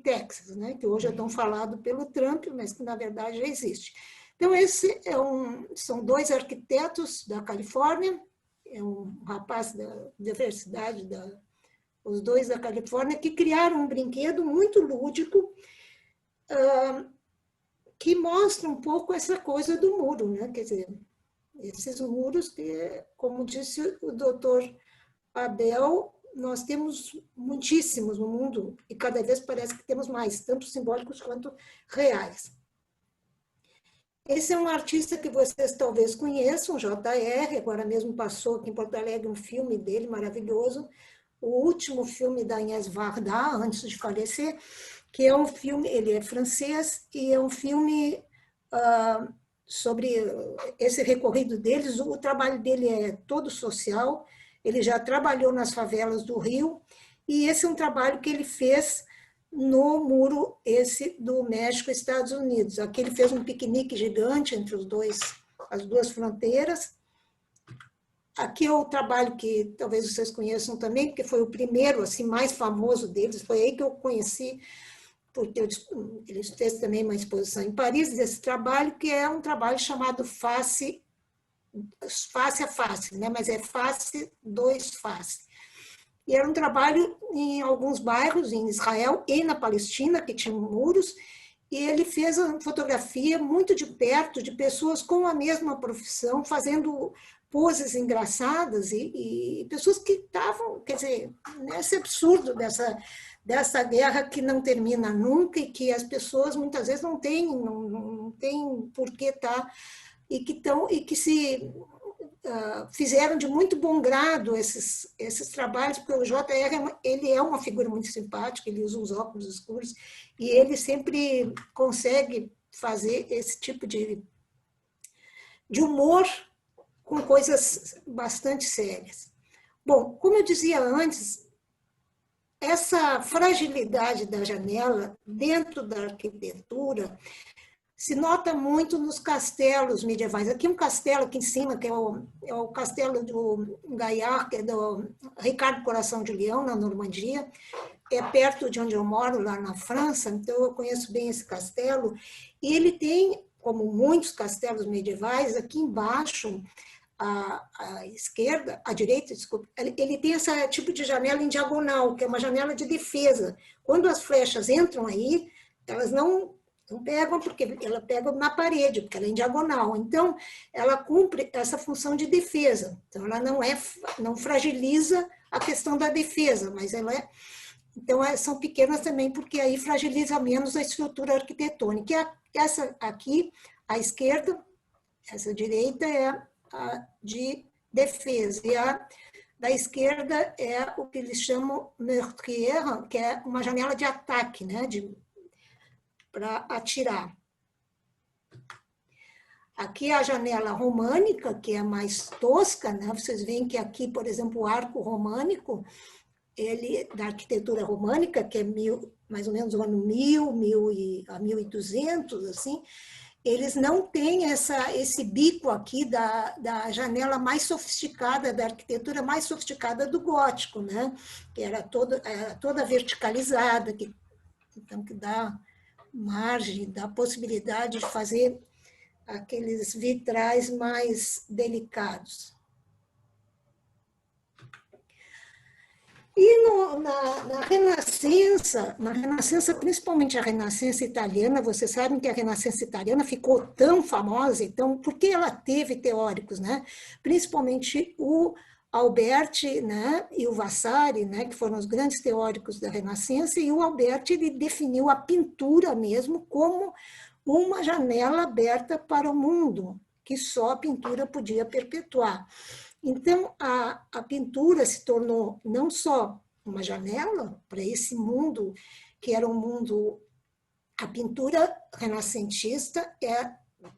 Texas, né? Que hoje é tão falado pelo Trump, mas que na verdade já existe. Então, esse são dois arquitetos da Califórnia, é um rapaz da universidade, os dois da Califórnia, que criaram um brinquedo muito lúdico, que mostra um pouco essa coisa do muro, né? Quer dizer, esses muros que, como disse o doutor Abel, nós temos muitíssimos no mundo, e cada vez parece que temos mais, tanto simbólicos quanto reais. Esse é um artista que vocês talvez conheçam, JR, agora mesmo passou aqui em Porto Alegre um filme dele maravilhoso, o último filme da Agnès Varda, antes de falecer, que é um filme, ele é francês, e é um filme sobre esse recorrido deles. O trabalho dele é todo social, ele já trabalhou nas favelas do Rio, e esse é um trabalho que ele fez no muro esse do México e Estados Unidos. Aqui ele fez um piquenique gigante entre as duas fronteiras. Aqui é o trabalho que talvez vocês conheçam também, porque foi o primeiro, assim, mais famoso deles, foi aí que eu conheci, porque eles fez também uma exposição em Paris desse trabalho, que é um trabalho chamado face a face, né? Mas é face, dois face. E era um trabalho em alguns bairros, em Israel e na Palestina, que tinham muros, e ele fez uma fotografia muito de perto de pessoas com a mesma profissão, fazendo poses engraçadas, e pessoas que estavam, quer dizer, nesse absurdo dessa guerra que não termina nunca, e que as pessoas muitas vezes não têm por que estar, e que se fizeram de muito bom grado esses trabalhos, porque o JR ele é uma figura muito simpática, ele usa uns óculos escuros, e ele sempre consegue fazer esse tipo de humor com coisas bastante sérias. Bom, como eu dizia antes, essa fragilidade da janela dentro da arquitetura se nota muito nos castelos medievais. Aqui um castelo aqui em cima, que é o castelo do Gaillard, que é do Ricardo Coração de Leão, na Normandia, é perto de onde eu moro, lá na França, então eu conheço bem esse castelo, e ele tem, como muitos castelos medievais, aqui embaixo, à esquerda, à direita, desculpa, ele tem esse tipo de janela em diagonal, que é uma janela de defesa. Quando as flechas entram aí, elas não pegam, porque ela pega na parede, porque ela é em diagonal. Então, ela cumpre essa função de defesa. Então, ela não fragiliza a questão da defesa, mas ela é... Então, são pequenas também, porque aí fragiliza menos a estrutura arquitetônica. E essa aqui, à esquerda, essa direita é a de defesa, e a da esquerda é o que eles chamam meurtrière, que é uma janela de ataque, né, para atirar. Aqui é a janela românica, que é mais tosca, né? Vocês veem que aqui, por exemplo, o arco românico, ele, da arquitetura românica, que é mais ou menos o ano 1000 a 1200, assim, eles não têm esse bico aqui da janela mais sofisticada, da arquitetura mais sofisticada do gótico, né? Que era toda verticalizada, então que dá margem, dá possibilidade de fazer aqueles vitrais mais delicados. E na Renascença, principalmente a Renascença italiana, vocês sabem que a Renascença italiana ficou tão famosa, então, porque ela teve teóricos, né? Principalmente o Alberti, né, e o Vasari, né, que foram os grandes teóricos da Renascença, e o Alberti ele definiu a pintura mesmo como uma janela aberta para o mundo, que só a pintura podia perpetuar. Então, a pintura se tornou não só uma janela para esse mundo, que era um mundo... A pintura renascentista,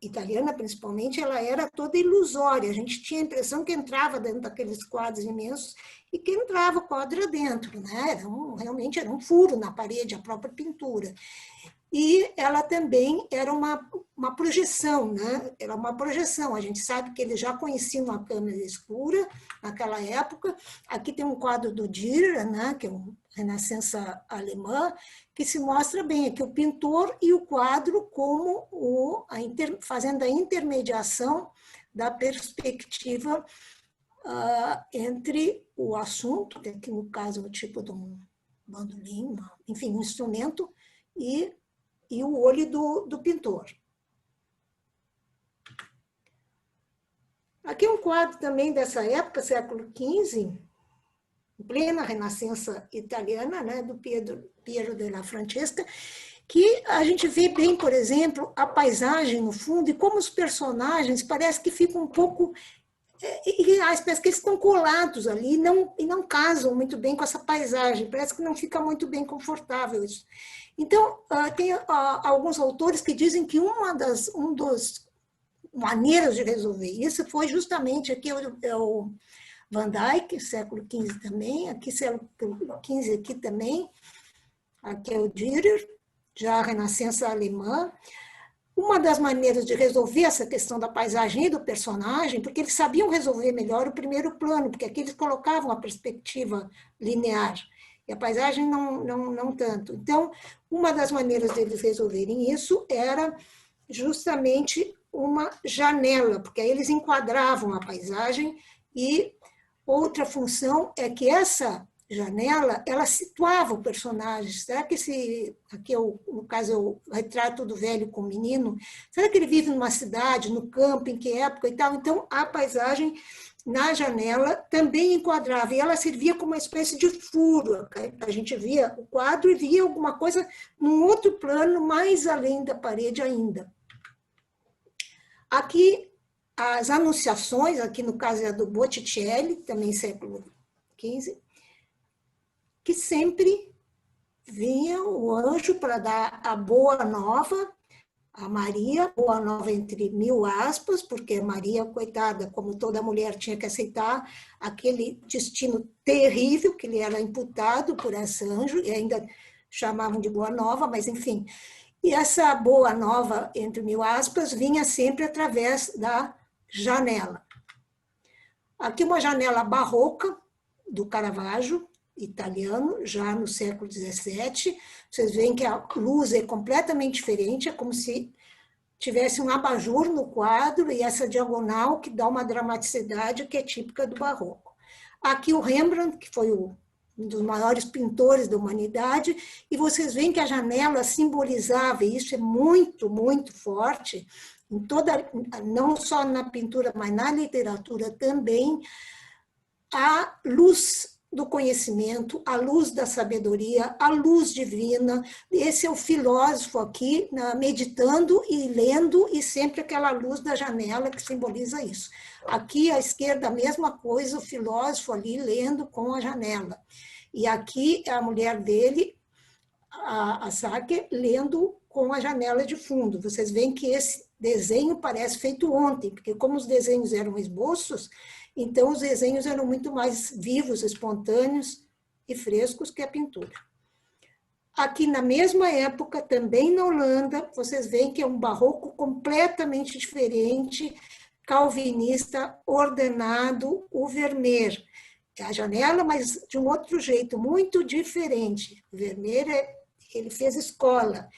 italiana principalmente, ela era toda ilusória. A gente tinha a impressão que entrava dentro daqueles quadros imensos e que entrava quadro dentro, né? Realmente era um furo na parede, a própria pintura. E ela também era uma projeção, né? Era uma projeção. A gente sabe que eles já conheciam a câmera escura naquela época. Aqui tem um quadro do Dürer, né? Que é uma Renascença alemã, que se mostra bem aqui o pintor e o quadro como fazendo a intermediação da perspectiva entre o assunto, que aqui no caso é o tipo de um bandolim, enfim, um instrumento, e o olho do pintor. Aqui é um quadro também dessa época, século XV, em plena Renascença italiana, né, do Piero della Francesca, que a gente vê bem, por exemplo, a paisagem no fundo e como os personagens parece que ficam um pouco irreais, parece que eles estão colados ali e não casam muito bem com essa paisagem, parece que não fica muito bem confortável isso. Então, tem alguns autores que dizem que uma das maneiras de resolver isso foi justamente, aqui é o Van Dyck, século XV também, aqui século XV aqui também, aqui é o Dürer, já a Renascença alemã. Uma das maneiras de resolver essa questão da paisagem e do personagem, porque eles sabiam resolver melhor o primeiro plano, porque aqui eles colocavam a perspectiva linear, e a paisagem não tanto. Então, uma das maneiras deles resolverem isso era justamente uma janela, porque aí eles enquadravam a paisagem, e outra função é que essa janela, ela situava o personagem. Será que aqui no caso é o retrato do velho com o menino, será que ele vive numa cidade, no campo, em que época e tal? Então, a paisagem na janela também enquadrava, e ela servia como uma espécie de furo. A gente via o quadro e via alguma coisa num outro plano, mais além da parede ainda. Aqui, as anunciações, aqui no caso é do Botticelli, também século XV, que sempre vinha o anjo para dar a boa nova a Maria, boa nova entre mil aspas, porque Maria, coitada, como toda mulher, tinha que aceitar aquele destino terrível que lhe era imputado por esse anjo, e ainda chamavam de boa nova, mas enfim. E essa boa nova, entre mil aspas, vinha sempre através da janela. Aqui uma janela barroca do Caravaggio, italiano, já no século XVII. Vocês veem que a luz é completamente diferente, é como se tivesse um abajur no quadro e essa diagonal que dá uma dramaticidade que é típica do barroco. Aqui o Rembrandt, que foi um dos maiores pintores da humanidade, e vocês veem que a janela simbolizava, e isso é muito, muito forte, não só na pintura, mas na literatura também, a luz do conhecimento, a luz da sabedoria, a luz divina. Esse é o filósofo aqui, meditando e lendo, e sempre aquela luz da janela que simboliza isso. Aqui à esquerda, a mesma coisa, o filósofo ali lendo com a janela. E aqui a mulher dele, a Sake, lendo com a janela de fundo. Vocês veem que esse desenho parece feito ontem, porque como os desenhos eram esboços, então os desenhos eram muito mais vivos, espontâneos e frescos que a pintura. Aqui na mesma época, também na Holanda, vocês veem que é um barroco completamente diferente, calvinista, ordenado, o Vermeer. É a janela, mas de um outro jeito, muito diferente. O Vermeer, ele fez escola.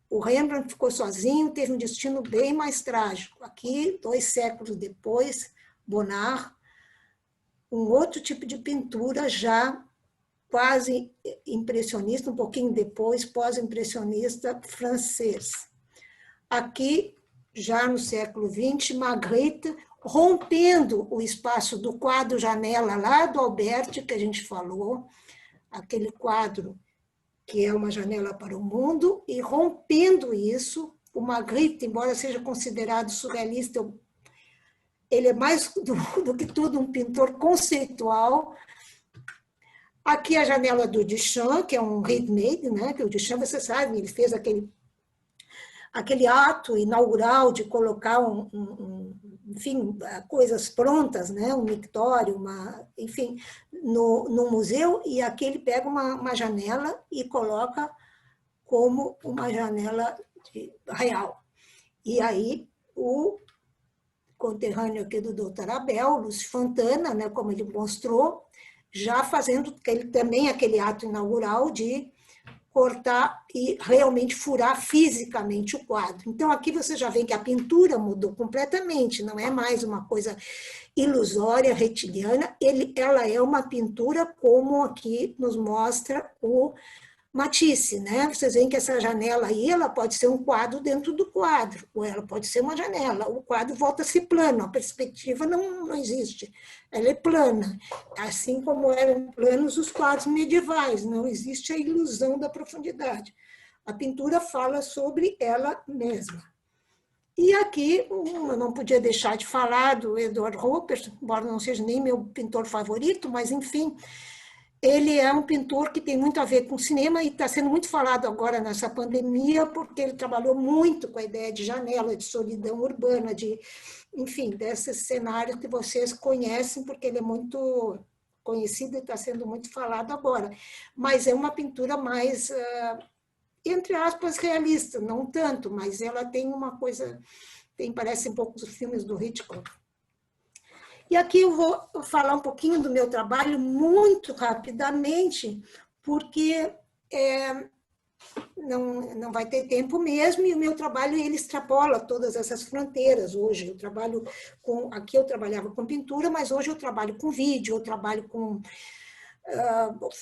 O Rembrandt ficou sozinho, teve um destino bem mais trágico. Aqui, 2 séculos depois, Bonnard, um outro tipo de pintura já quase impressionista, um pouquinho depois, pós-impressionista francês. Aqui, já no século XX, Magritte, rompendo o espaço do quadro janela lá do Alberti, que a gente falou, aquele quadro que é uma janela para o mundo, e rompendo isso, o Magritte, embora seja considerado surrealista, ele é mais do que tudo um pintor conceitual. Aqui a janela do Duchamp, que é um handmade, né? Que o Duchamp, você sabe, ele fez aquele ato inaugural de colocar enfim, coisas prontas, né? Um mictório, enfim, no museu, e aqui ele pega uma janela e coloca como uma janela real. E aí o conterrâneo aqui do Dr. Abel, Lúcio Fontana, né? Como ele mostrou, já fazendo também aquele ato inaugural de cortar e realmente furar fisicamente o quadro. Então, aqui você já vê que a pintura mudou completamente, não é mais uma coisa ilusória, retiliana, ela é uma pintura como aqui nos mostra o Matisse, né? Vocês veem que essa janela aí, ela pode ser um quadro dentro do quadro, ou ela pode ser uma janela. O quadro volta a ser plano, a perspectiva não existe, ela é plana. Assim como eram planos os quadros medievais, não existe a ilusão da profundidade. A pintura fala sobre ela mesma. E aqui, eu não podia deixar de falar do Edward Hopper, embora não seja nem meu pintor favorito, mas enfim, ele é um pintor que tem muito a ver com cinema e está sendo muito falado agora nessa pandemia, porque ele trabalhou muito com a ideia de janela, de solidão urbana, enfim, desses cenários que vocês conhecem, porque ele é muito conhecido e está sendo muito falado agora. Mas é uma pintura mais, entre aspas, realista, não tanto, mas ela tem uma coisa, parece um pouco os filmes do Hitchcock. E aqui eu vou falar um pouquinho do meu trabalho muito rapidamente, porque não vai ter tempo mesmo, e o meu trabalho ele extrapola todas essas fronteiras. Hoje eu trabalho aqui eu trabalhava com pintura, mas hoje eu trabalho com vídeo, eu trabalho com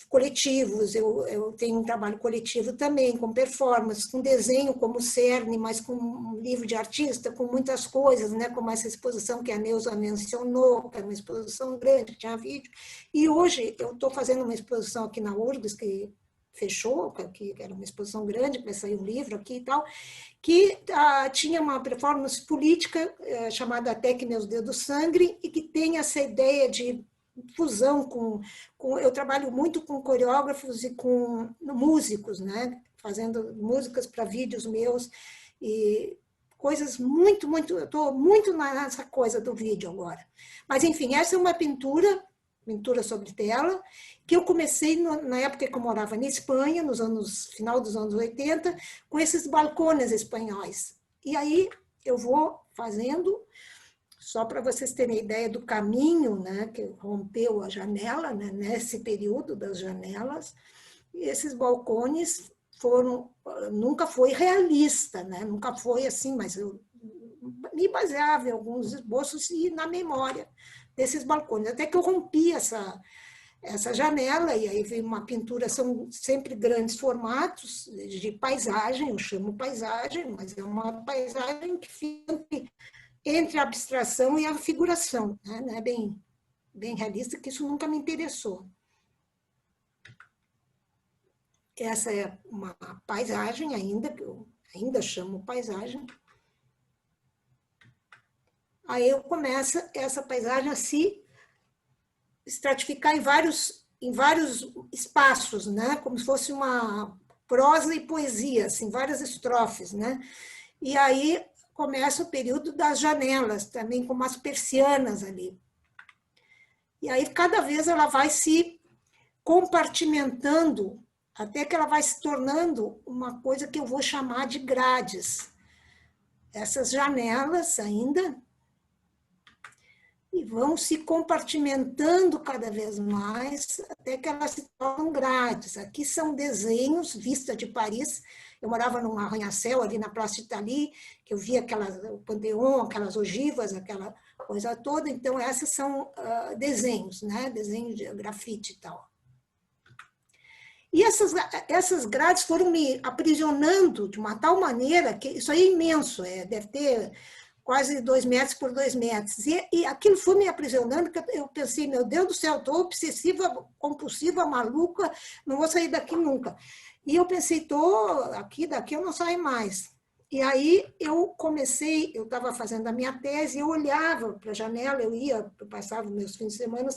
coletivos, eu tenho um trabalho coletivo também, com performance, com desenho como cerne, mas com um livro de artista, com muitas coisas, né? Como essa exposição que a Neuza mencionou, que é uma exposição grande, que tinha vídeo, e hoje eu estou fazendo uma exposição aqui na URGS, que fechou, que era uma exposição grande, que vai sair um livro aqui e tal, que tinha uma performance política chamada Até que Meus Dedos Sangrem, e que tem essa ideia de fusão eu trabalho muito com coreógrafos e com músicos, né? Fazendo músicas para vídeos meus e coisas muito, eu estou muito nessa coisa do vídeo agora. Mas, enfim, essa é uma pintura sobre tela, que eu comecei na época que eu morava na Espanha, final dos anos 80, com esses balcones espanhóis. E aí eu vou fazendo, só para vocês terem ideia do caminho, né, que rompeu a janela, né, nesse período das janelas, e esses balcones nunca foi realista, né, nunca foi assim, mas eu me baseava em alguns esboços e na memória desses balcones, até que eu rompi essa janela, e aí veio uma pintura, são sempre grandes formatos de paisagem, eu chamo paisagem, mas é uma paisagem que fica entre a abstração e a figuração, né? Não é bem realista, que isso nunca me interessou. Essa é uma paisagem ainda, que eu ainda chamo paisagem. Aí eu começo essa paisagem a se estratificar em vários espaços, né? Como se fosse prosa e poesia, assim, várias estrofes, né? E aí começa o período das janelas, também com umas persianas ali. E aí cada vez ela vai se compartimentando, até que ela vai se tornando uma coisa que eu vou chamar de grades. Essas janelas ainda, e vão se compartimentando cada vez mais, até que elas se tornam grades. Aqui são desenhos, vista de Paris. Eu morava num arranha-céu ali na Praça Italy, que eu via o Panteão, aquelas ogivas, aquela coisa toda. Então, esses são desenhos, né? Desenhos de grafite e tal. E essas grades foram me aprisionando de uma tal maneira que isso aí é imenso, deve ter quase 2 metros por 2 metros. E aquilo foi me aprisionando, que eu pensei, meu Deus do céu, estou obsessiva, compulsiva, maluca, não vou sair daqui nunca. E eu pensei, estou aqui, daqui eu não saio mais. E aí eu estava fazendo a minha tese, eu olhava para a janela, eu passava meus fins de semana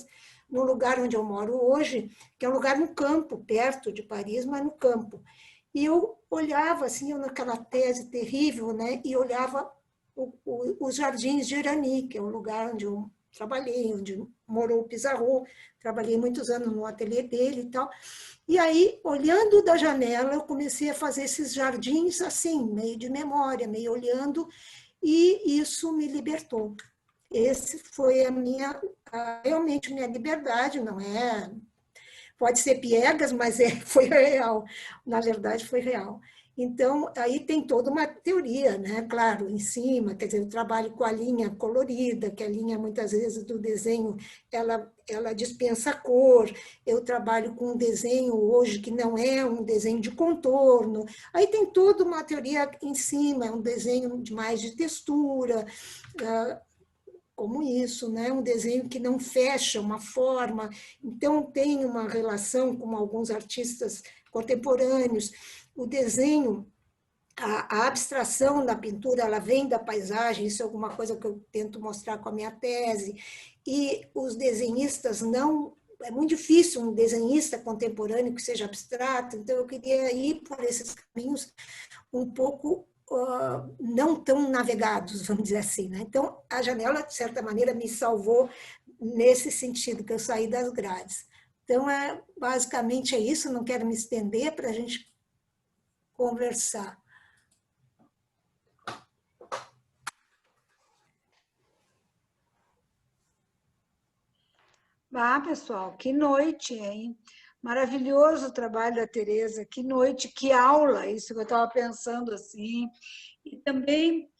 no lugar onde eu moro hoje, que é um lugar no campo, perto de Paris, mas no campo. E eu olhava, assim, naquela tese terrível, né? E olhava os Jardins de Irani, que é um lugar onde eu trabalhei, onde morou o Pissarro, trabalhei muitos anos no ateliê dele e tal. E aí, olhando da janela, eu comecei a fazer esses jardins assim, meio de memória, meio olhando, e isso me libertou. Esse foi realmente minha liberdade, não é? Pode ser piegas, mas foi real. Na verdade, foi real. Então, aí tem toda uma teoria, né? Claro, em cima, quer dizer, eu trabalho com a linha colorida, que a linha, muitas vezes, do desenho, ela dispensa a cor. Eu trabalho com um desenho hoje que não é um desenho de contorno. Aí tem toda uma teoria em cima, é um desenho mais de textura, como isso, né? Um desenho que não fecha uma forma. Então, tem uma relação com alguns artistas contemporâneos. O desenho, a abstração da pintura, ela vem da paisagem, isso é alguma coisa que eu tento mostrar com a minha tese, e os desenhistas não... É muito difícil um desenhista contemporâneo que seja abstrato, então eu queria ir por esses caminhos um pouco não tão navegados, vamos dizer assim, né? Então, a janela, de certa maneira, me salvou nesse sentido, que eu saí das grades. Então, basicamente é isso, não quero me estender para a gente conversar. Pessoal, que noite, hein? Maravilhoso o trabalho da Tereza, que noite, que aula, isso que eu estava pensando assim. E também,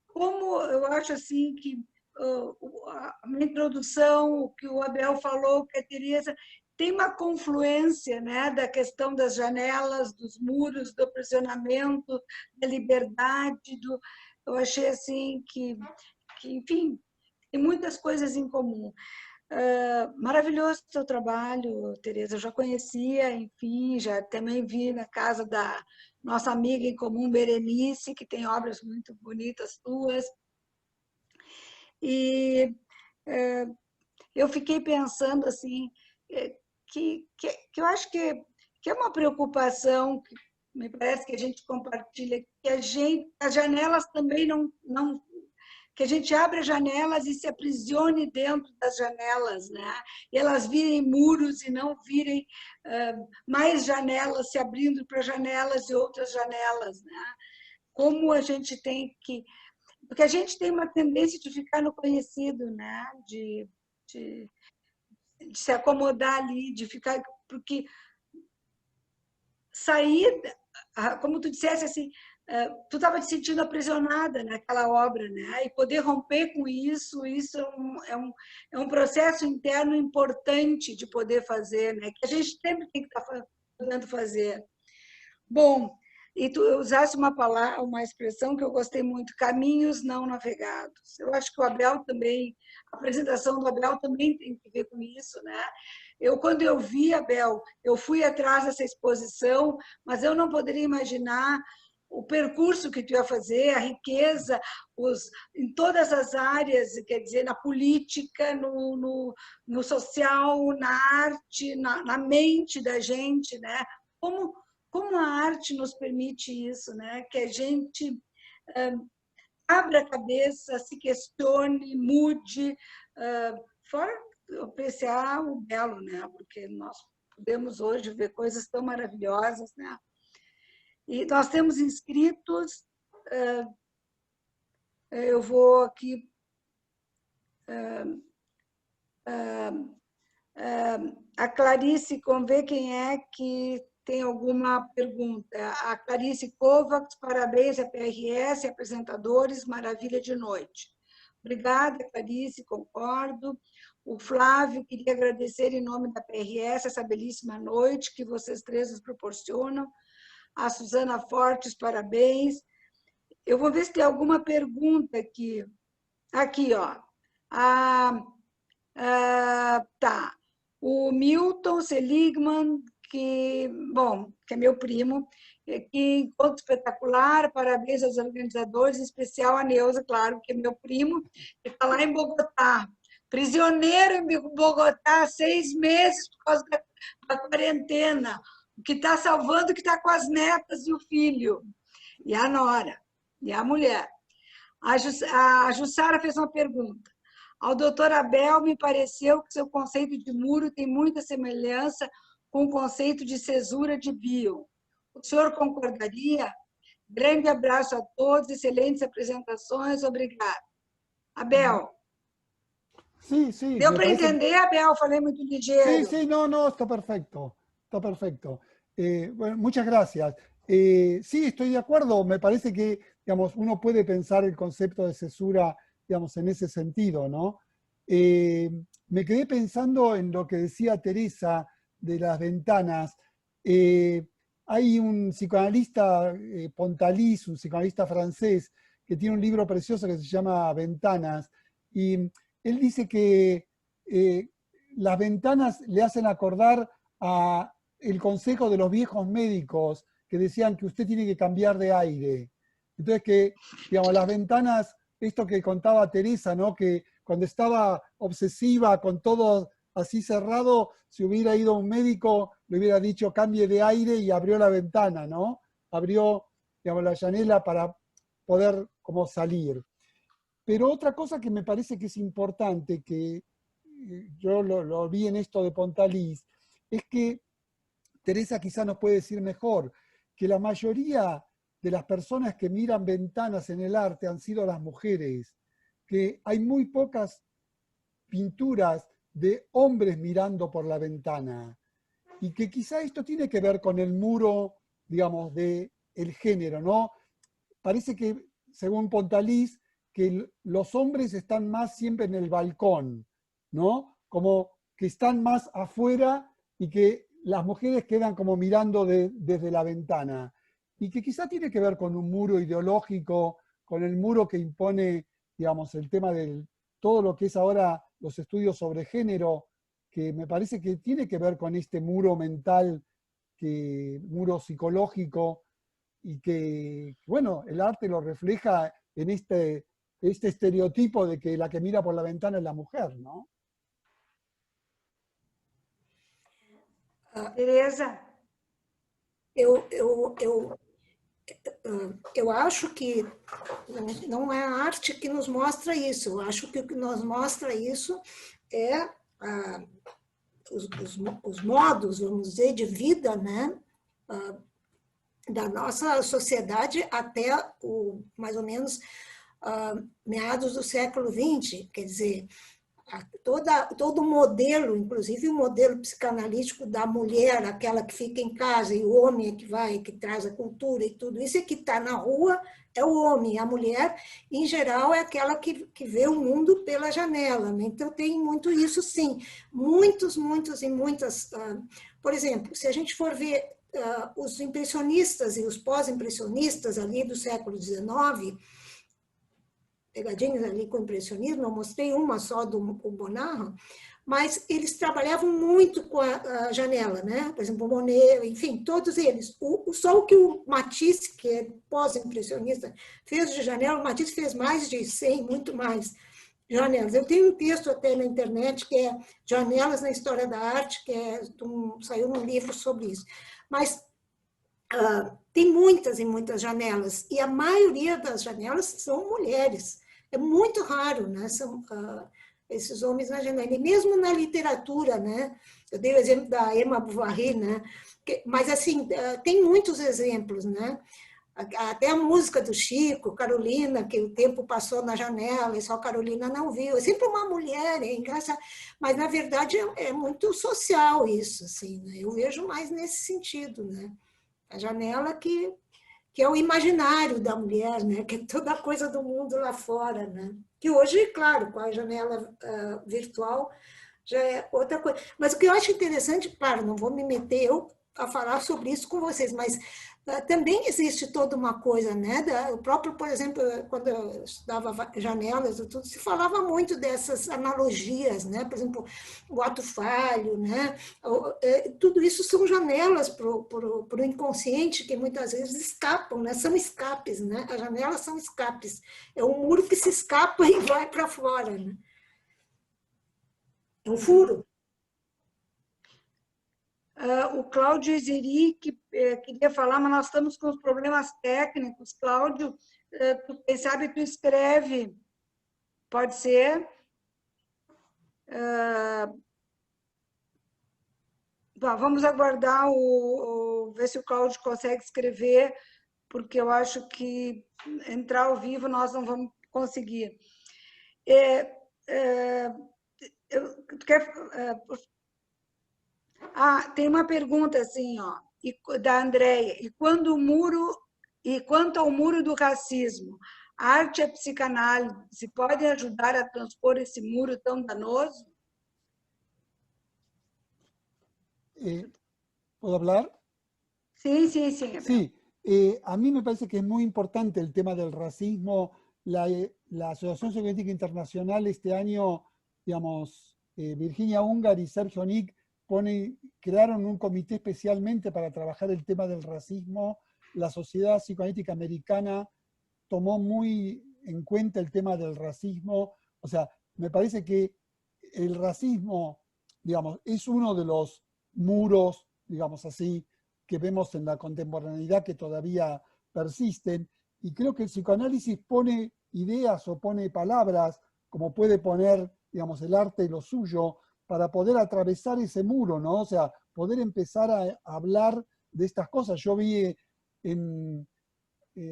como eu acho assim que a minha introdução, o que o Abel falou, que a Tereza tem uma confluência, né, da questão das janelas, dos muros, do aprisionamento, da liberdade, eu achei assim que, enfim, tem muitas coisas em comum. Maravilhoso o seu trabalho, Tereza. Eu já conhecia, enfim, já também vi na casa da nossa amiga em comum, Berenice, que tem obras muito bonitas tuas. E eu fiquei pensando assim, que eu acho que é uma preocupação, que me parece que a gente compartilha, que as janelas também não que a gente abra janelas e se aprisione dentro das janelas, né? E elas virem muros e não virem mais janelas se abrindo para janelas e outras janelas, né? Como a gente tem que... Porque a gente tem uma tendência de ficar no conhecido, né? De se acomodar ali, de ficar... Porque sair, como tu disseste assim, tu estava te sentindo aprisionada naquela obra, né? E poder romper com isso é um processo interno importante de poder fazer, né? Que a gente sempre tem que estar podendo fazer. Bom, e tu usaste uma expressão que eu gostei muito, caminhos não navegados. Eu acho que o Abel também, a apresentação do Abel também tem que ver com isso, né? Quando eu vi, Abel, eu fui atrás dessa exposição, mas eu não poderia imaginar o percurso que tu ia fazer, a riqueza, em todas as áreas, quer dizer, na política, no social, na arte, na mente da gente, né? como a arte nos permite isso, né? Que a gente abra a cabeça, se questione, mude, fora apreciar o belo, né? Porque nós podemos hoje ver coisas tão maravilhosas, né? E nós temos inscritos, eu vou aqui a Clarice, vamos ver quem é que tem alguma pergunta. A Clarice Kovacs, parabéns à PRS, apresentadores, maravilha de noite. Obrigada, Clarice, concordo. O Flávio, queria agradecer em nome da PRS essa belíssima noite que vocês três nos proporcionam. A Suzana Fortes, parabéns. Eu vou ver se tem alguma pergunta aqui. Aqui, ó. Tá. O Milton Seligman, que é meu primo, que encontro espetacular, parabéns aos organizadores, em especial a Neuza, claro, que é meu primo, que está lá em Bogotá. Prisioneiro em Bogotá há 6 meses por causa da quarentena. O que está salvando é que está com as netas e o filho, e a nora, e a mulher. A Jussara fez uma pergunta. Ao doutor Abel, me pareceu que seu conceito de muro tem muita semelhança com o conceito de cesura de Bion. O senhor concordaria? Grande abraço a todos, excelentes apresentações, obrigado. Abel. Sí, sí. ¿Deu para entender, Abel? Falei muito ligeiro. Sí, no, está perfecto. Está perfecto. Bueno, muchas gracias. Sí, estoy de acuerdo. Me parece que, digamos, uno puede pensar el concepto de cesura, digamos, en ese sentido, ¿no? Me quedé pensando en lo que decía Teresa de las ventanas. Hay un psicoanalista, Pontalis, un psicoanalista francés, que tiene un libro precioso que se llama Ventanas, y él dice que las ventanas le hacen acordar a el consejo de los viejos médicos que decían que usted tiene que cambiar de aire. Entonces que, digamos, las ventanas, esto que contaba Teresa, ¿no? Que cuando estaba obsesiva con todo así cerrado, si hubiera ido a un médico, le hubiera dicho cambie de aire y abrió la ventana, ¿no? Abrió, digamos, la janela para poder como salir. Pero otra cosa que me parece que es importante, que yo lo vi en esto de Pontalis, es que Teresa quizá nos puede decir mejor, que la mayoría de las personas que miran ventanas en el arte han sido las mujeres, que hay muy pocas pinturas de hombres mirando por la ventana, y que quizá esto tiene que ver con el muro, digamos, del género, ¿no? Parece que, según Pontalis, que los hombres están más siempre en el balcón, ¿no? Como que están más afuera y que las mujeres quedan como mirando desde la ventana. Y que quizá tiene que ver con un muro ideológico, con el muro que impone, digamos, el tema de todo lo que es ahora los estudios sobre género, que me parece que tiene que ver con este muro mental, muro psicológico, y que, bueno, el arte lo refleja en este estereotipo de que la que mira por la ventana es la mujer, ¿no? Teresa? Eu acho que não é a arte que nos mostra isso. Eu acho que o que nos mostra isso é os modos, vamos dizer, de vida, né? Da nossa sociedade até mais ou menos meados do século XX. Quer dizer, todo o modelo, inclusive o modelo psicanalítico da mulher, aquela que fica em casa, e o homem é que vai, que traz a cultura e tudo isso, e que está na rua é o homem, a mulher, em geral, é aquela que vê o mundo pela janela, né? Então tem muito isso, sim. Muitas. Por exemplo, se a gente for ver os impressionistas e os pós-impressionistas ali do século XIX, pegadinhas ali com o impressionismo, eu mostrei uma só do Bonnard, mas eles trabalhavam muito com a janela, né? Por exemplo, o Monet, enfim, todos eles. Só o que o Matisse, que é pós-impressionista, fez de janela, o Matisse fez mais de 100, muito mais janelas. Eu tenho um texto até na internet que é Janelas na História da Arte, que saiu um livro sobre isso. Mas tem muitas e muitas janelas, e a maioria das janelas são mulheres. É muito raro, né? São esses homens na janela. E mesmo na literatura, né? Eu dei o exemplo da Emma Bovary, né? Mas, assim, tem muitos exemplos, né? Até a música do Chico, Carolina, que o tempo passou na janela e só Carolina não viu. É sempre uma mulher, é engraçado. Mas, na verdade, é muito social isso, assim, né? Eu vejo mais nesse sentido, né? A janela que é o imaginário da mulher, né? Que é toda a coisa do mundo lá fora, né? Que hoje, claro, com a janela virtual já é outra coisa. Mas o que eu acho interessante, claro, não vou me meter eu a falar sobre isso com vocês, mas também existe toda uma coisa, né? O próprio, por exemplo, quando eu estudava janelas e tudo, se falava muito dessas analogias, né? Por exemplo, o ato falho, né? Tudo isso são janelas para o inconsciente que muitas vezes escapam, né? São escapes, né? As janelas são escapes. É um muro que se escapa e vai para fora, né? É um furo. O Cláudio Izeri, que queria falar, mas nós estamos com os problemas técnicos. Cláudio, quem sabe tu escreve, pode ser? Vamos aguardar, ver se o Cláudio consegue escrever, porque eu acho que entrar ao vivo nós não vamos conseguir. Tu quer... tem uma pergunta assim, ó, da Andréia. E quanto ao muro do racismo, a arte e a psicanálise podem ajudar a transpor esse muro tão danoso? ¿Puedo hablar? Sí, sí, sí. Sí, a mí me parece que es muy importante el tema del racismo. La Asociación Soviética Internacional este año, digamos, Virginia Ungar y Sergio Nick crearon un comité especialmente para trabajar el tema del racismo. La Sociedad Psicoanalítica Americana tomó muy en cuenta el tema del racismo. O sea, me parece que el racismo, digamos, es uno de los muros, digamos así, que vemos en la contemporaneidad que todavía persisten. Y creo que el psicoanálisis pone ideas o pone palabras, como puede poner, digamos, el arte y lo suyo, para poder atravesar ese muro, ¿no? O sea, poder empezar a hablar de estas cosas. Yo vi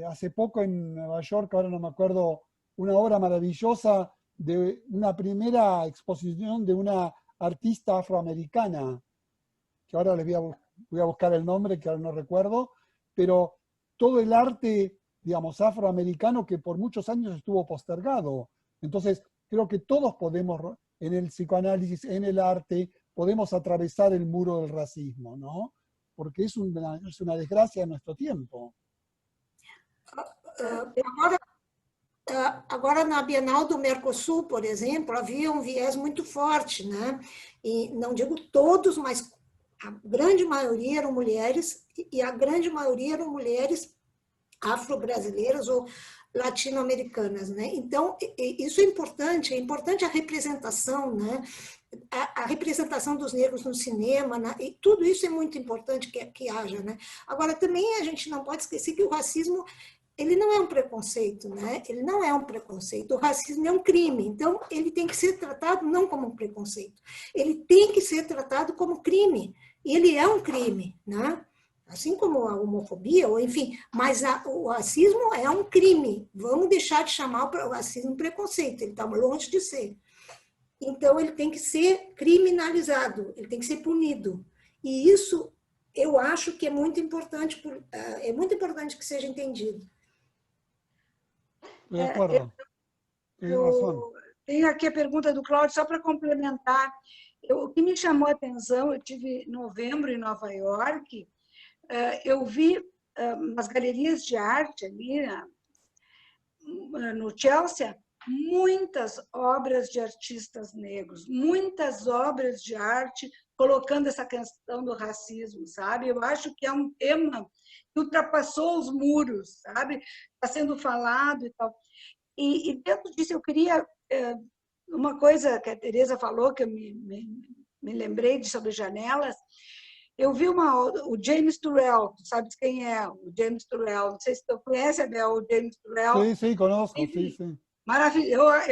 hace poco en Nueva York, ahora no me acuerdo, una obra maravillosa de una primera exposición de una artista afroamericana, que ahora les voy a buscar el nombre, que ahora no recuerdo, pero todo el arte, digamos, afroamericano que por muchos años estuvo postergado. Entonces, creo que todos podemos, en el psicoanálisis, en el arte, podemos atravesar el muro del racismo, ¿no? Porque es una desgracia en nuestro tiempo. Agora, na Bienal do Mercosul, por exemplo, havia um viés muito forte, né? E não digo todos, mas a grande maioria eram mulheres, e a grande maioria eram mulheres afro-brasileiras ou latino-americanas, né? Então, isso é importante a representação, né? A representação dos negros no cinema, né? E tudo isso é muito importante que haja, né? Agora, também a gente não pode esquecer que o racismo, ele não é um preconceito, né? Ele não é um preconceito. O racismo é um crime. Então, ele tem que ser tratado não como um preconceito. Ele tem que ser tratado como crime. E ele é um crime, né? Assim como a homofobia, ou enfim, mas o racismo é um crime. Vamos deixar de chamar o racismo preconceito. Ele está longe de ser. Então, ele tem que ser criminalizado. Ele tem que ser punido. E isso, eu acho que é muito importante que seja entendido. De acuerdo. Tenho aqui a pergunta do Cláudio, só para complementar. O que me chamou a atenção, eu tive em novembro em Nova York, eu vi nas galerias de arte ali no Chelsea, muitas obras de artistas negros, muitas obras de arte colocando essa questão do racismo, sabe? Eu acho que é um tema que ultrapassou os muros, sabe? Está sendo falado e tal. E dentro disso eu queria... uma coisa que a Teresa falou, que eu me lembrei sobre janelas, Eu vi o James Turrell, tu sabes quem é? O James Turrell. Não sei se tu conhece, Abel, o James Turrell. Sí, sí, conozco, Enfim, sí, sí. maravilhoso.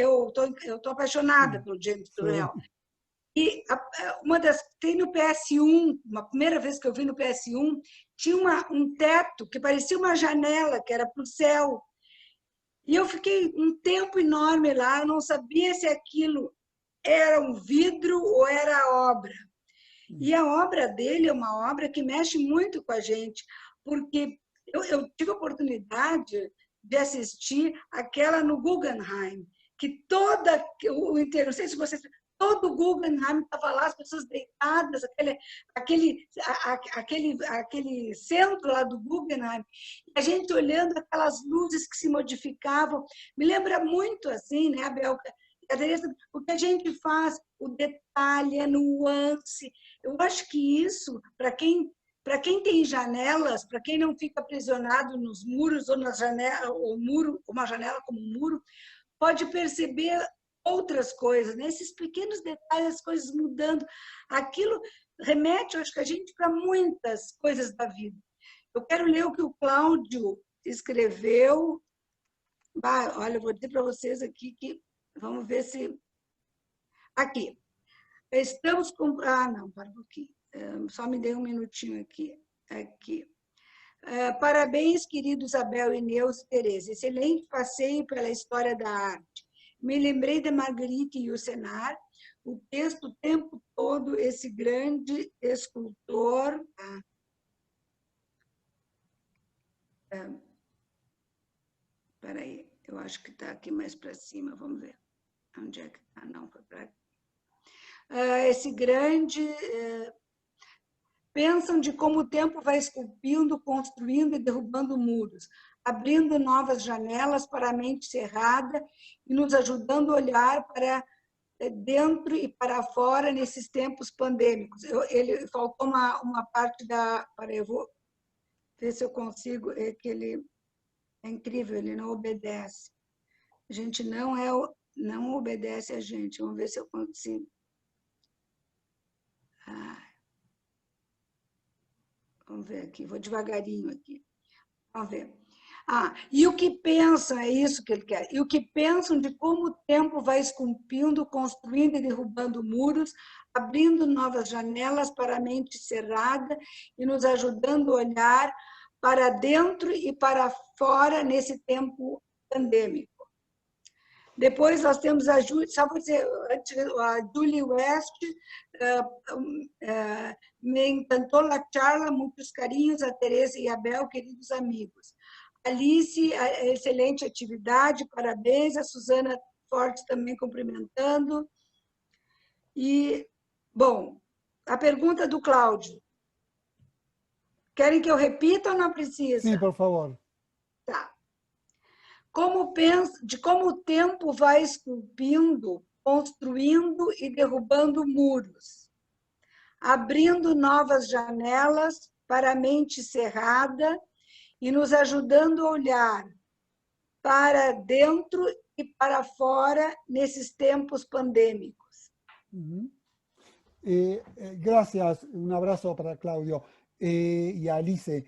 Eu tô apaixonada pelo James Turrell. Sí. E tem no PS1, uma primeira vez que eu vi no PS1, tinha um teto que parecia uma janela, que era para o céu. E eu fiquei um tempo enorme lá, eu não sabia se aquilo era um vidro ou era obra. E a obra dele é uma obra que mexe muito com a gente, porque eu tive a oportunidade de assistir aquela no Guggenheim, que toda o inteiro, não sei se vocês, todo o Guggenheim estava lá, as pessoas deitadas, aquele centro lá do Guggenheim, e a gente olhando aquelas luzes que se modificavam, me lembra muito assim, né, Abel? O que a gente faz, o detalhe, a nuance. Eu acho que isso, para quem tem janelas, para quem não fica aprisionado nos muros ou na janela, ou muro, uma janela como um muro, pode perceber outras coisas, nesses pequenos detalhes, as coisas mudando. Aquilo remete, eu acho que a gente, para muitas coisas da vida. Eu quero ler o que o Cláudio escreveu. Olha, eu vou dizer para vocês aqui que vamos ver se... Aqui. Estamos com... não, para um pouquinho. Só me dê um minutinho aqui. Parabéns, queridos Abel, Inês e Tereza. Excelente passeio pela história da arte. Me lembrei de Marguerite Yourcenar, o texto o tempo todo, esse grande escultor... Espera aí, eu acho que está aqui mais para cima, vamos ver. Onde é que está? Não, foi para aqui. Esse grande... Pensam de como o tempo vai esculpindo, construindo e derrubando muros, abrindo novas janelas para a mente cerrada e nos ajudando a olhar para dentro e para fora nesses tempos pandêmicos. Ele faltou uma parte da... Eu vou ver se eu consigo... É que ele é incrível, ele não obedece. A gente não obedece a gente. Vamos ver se eu consigo. Vamos ver aqui, vou devagarinho aqui. Vamos ver. E o que pensam, é isso que ele quer, e o que pensam de como o tempo vai esculpindo, construindo e derrubando muros, abrindo novas janelas para a mente cerrada e nos ajudando a olhar para dentro e para fora nesse tempo pandêmico. Depois nós temos a Julie, só vou dizer, a Julie West, me encantou a charla, muitos carinhos a Tereza e a Abel, queridos amigos. Alice, excelente atividade, parabéns. A Suzana Fortes também cumprimentando. E, bom, a pergunta do Cláudio. Querem que eu repita ou não precisa? Sim, por favor. Tá. De como o tempo vai esculpindo, construindo e derrubando muros, abrindo novas janelas para a mente cerrada e nos ajudando a olhar para dentro e para fora nesses tempos pandêmicos. Gracias, un abrazo para Claudio y a Alice.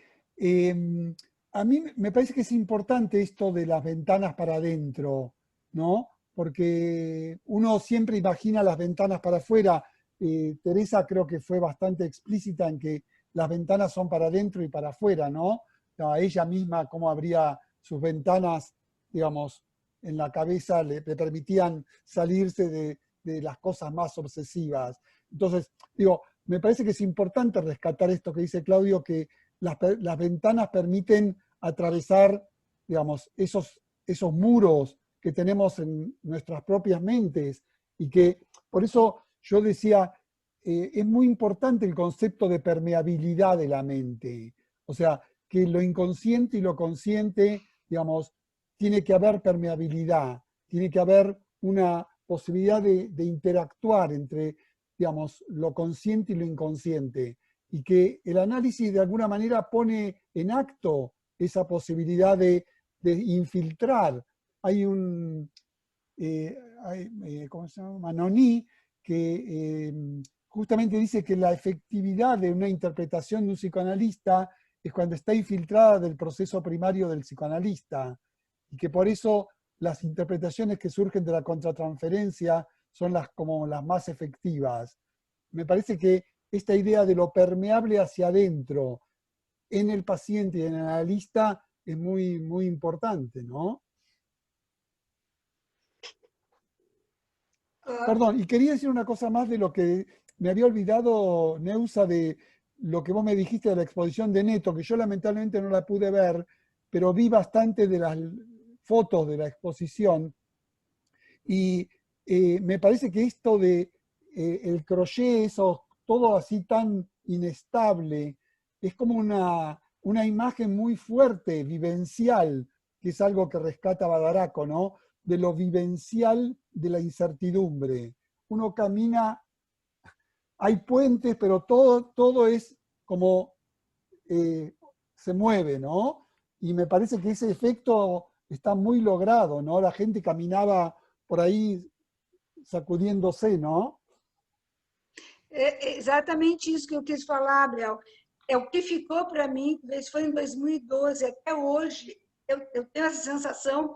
A mí me parece que es importante esto de las ventanas para adentro, ¿no? Porque uno siempre imagina las ventanas para afuera. Teresa creo que fue bastante explícita en que las ventanas son para adentro y para afuera, ¿no? A ella misma, cómo abría sus ventanas, digamos, en la cabeza, le permitían salirse de las cosas más obsesivas. Entonces, digo, me parece que es importante rescatar esto que dice Claudio, que las ventanas permiten atravesar, digamos, esos muros que tenemos en nuestras propias mentes y que, por eso yo decía, es muy importante el concepto de permeabilidad de la mente. O sea, que lo inconsciente y lo consciente, digamos, tiene que haber permeabilidad, tiene que haber una posibilidad de interactuar entre, digamos, lo consciente y lo inconsciente, y que el análisis de alguna manera pone en acto esa posibilidad de infiltrar. Hay ¿cómo se llama? Manoni, que justamente dice que la efectividad de una interpretación de un psicoanalista es cuando está infiltrada del proceso primario del psicoanalista, y que por eso las interpretaciones que surgen de la contratransferencia son como las más efectivas. Me parece que esta idea de lo permeable hacia adentro en el paciente y en el analista es muy, muy importante, ¿no? Perdón, y quería decir una cosa más de lo que me había olvidado, Neusa, de lo que vos me dijiste de la exposición de Neto, que yo lamentablemente no la pude ver, pero vi bastante de las fotos de la exposición, y me parece que esto de el crochet, eso, todo así tan inestable, es como una imagen muy fuerte, vivencial, que es algo que rescata Badaraco, ¿no? De lo vivencial de la incertidumbre. Uno camina, hay puentes, pero todo es como se mueve, ¿no? Y me parece que ese efecto está muy logrado, ¿no? La gente caminaba por aí sacudindo-se, não? É exatamente isso que eu quis falar, Abel. É o que ficou para mim, isso foi em 2012, até hoje, eu tenho essa sensação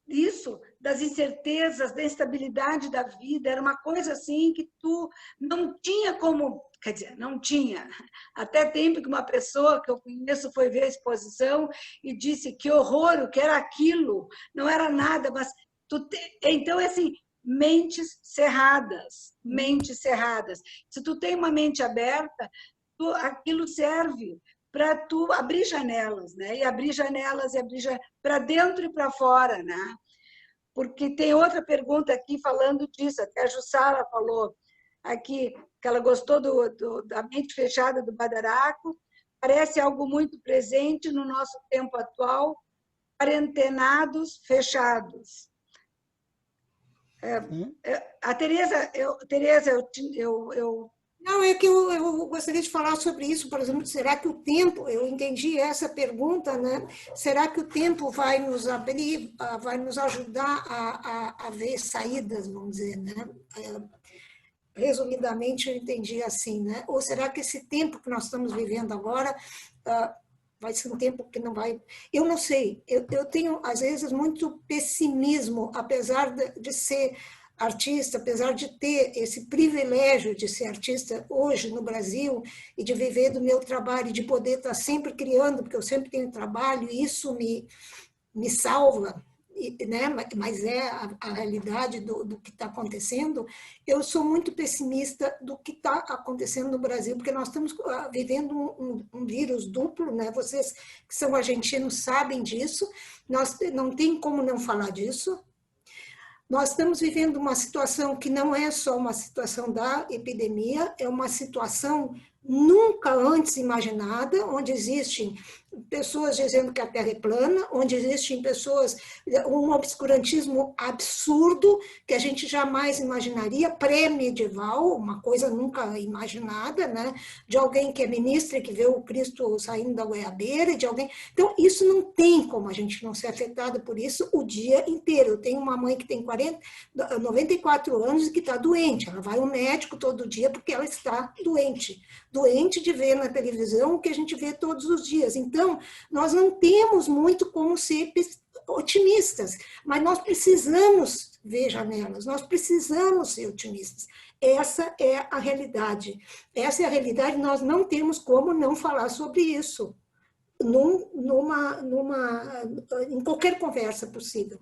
disso, das incertezas, da instabilidade da vida, era uma coisa assim que tu não tinha como, quer dizer, não tinha. Até tempo que uma pessoa que eu conheço foi ver a exposição e disse que horror, o que era aquilo, não era nada, mas então, assim, mentes cerradas. Se tu tem uma mente aberta, aquilo serve para tu abrir janelas, né? E abrir janelas para dentro e para fora, né? Porque tem outra pergunta aqui falando disso, até a Jussara falou aqui que ela gostou da mente fechada do Badaraco, parece algo muito presente no nosso tempo atual, quarentenados fechados. A Tereza, Não, é que eu gostaria de falar sobre isso, por exemplo, será que o tempo, eu entendi essa pergunta, né? Será que o tempo vai nos abrir, vai nos ajudar a ver saídas, vamos dizer, né? Resumidamente, eu entendi assim, né? Ou será que esse tempo que nós estamos vivendo agora vai ser um tempo que não vai... Eu não sei, eu tenho, às vezes, muito pessimismo, apesar de ser artista, apesar de ter esse privilégio de ser artista hoje no Brasil e de viver do meu trabalho, de poder estar sempre criando, porque eu sempre tenho trabalho, e isso me salva, né? Mas é a realidade do que está acontecendo. Eu sou muito pessimista do que está acontecendo no Brasil, porque nós estamos vivendo um vírus duplo, né? Vocês que são argentinos sabem disso, nós não tem como não falar disso. Nós estamos vivendo uma situação que não é só uma situação da epidemia, é uma situação nunca antes imaginada, onde existem pessoas dizendo que a Terra é plana, onde existem pessoas, um obscurantismo absurdo, que a gente jamais imaginaria, pré-medieval, uma coisa nunca imaginada, né? De alguém que é ministro e que vê o Cristo saindo da goiabeira, de alguém... Então, isso não tem como a gente não ser afetada por isso o dia inteiro. Eu tenho uma mãe que tem 94 anos e que está doente, ela vai ao médico todo dia porque ela está doente de ver na televisão o que a gente vê todos os dias. Então, nós não temos muito como ser otimistas, mas nós precisamos ver janelas, nós precisamos ser otimistas. Essa é a realidade. Essa é a realidade, nós não temos como não falar sobre isso em qualquer conversa possível.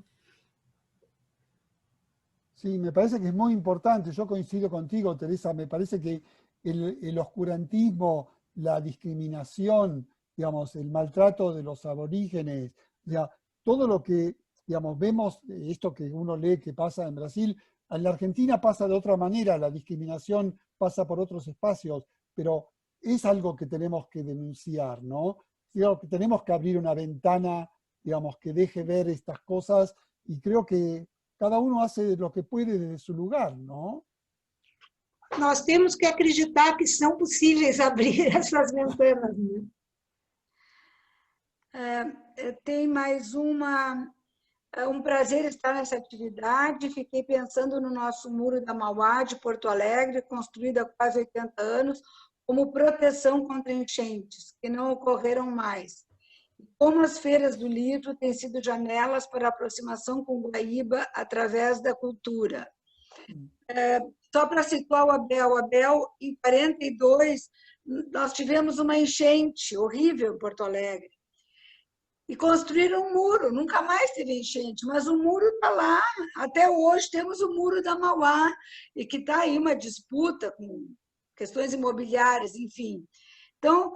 Sí, me parece que es muy importante. Yo coincido contigo, Teresa. Me parece que el oscurantismo, la discriminación, digamos, el maltrato de los aborígenes, o sea, todo lo que, digamos, vemos, esto que uno lee que pasa en Brasil, en la Argentina pasa de otra manera, la discriminación pasa por otros espacios, pero es algo que tenemos que denunciar, ¿no? Digamos, que tenemos que abrir una ventana, digamos, que deje ver estas cosas, y creo que cada uno hace lo que puede desde su lugar, ¿no? Nós temos que acreditar que são possíveis abrir essas ventanas, né? Tem mais uma É um prazer estar nessa atividade. Fiquei pensando no nosso Muro da Mauá, de Porto Alegre, construído há quase 80 anos, como proteção contra enchentes, que não ocorreram mais. Como as feiras do livro têm sido janelas para a aproximação com Guaíba através da cultura. Só para situar o Abel, em 42, nós tivemos uma enchente horrível em Porto Alegre. E construíram um muro, nunca mais teve enchente, mas o muro está lá. Até hoje temos o Muro da Mauá, e que está aí uma disputa com questões imobiliárias, enfim. Então,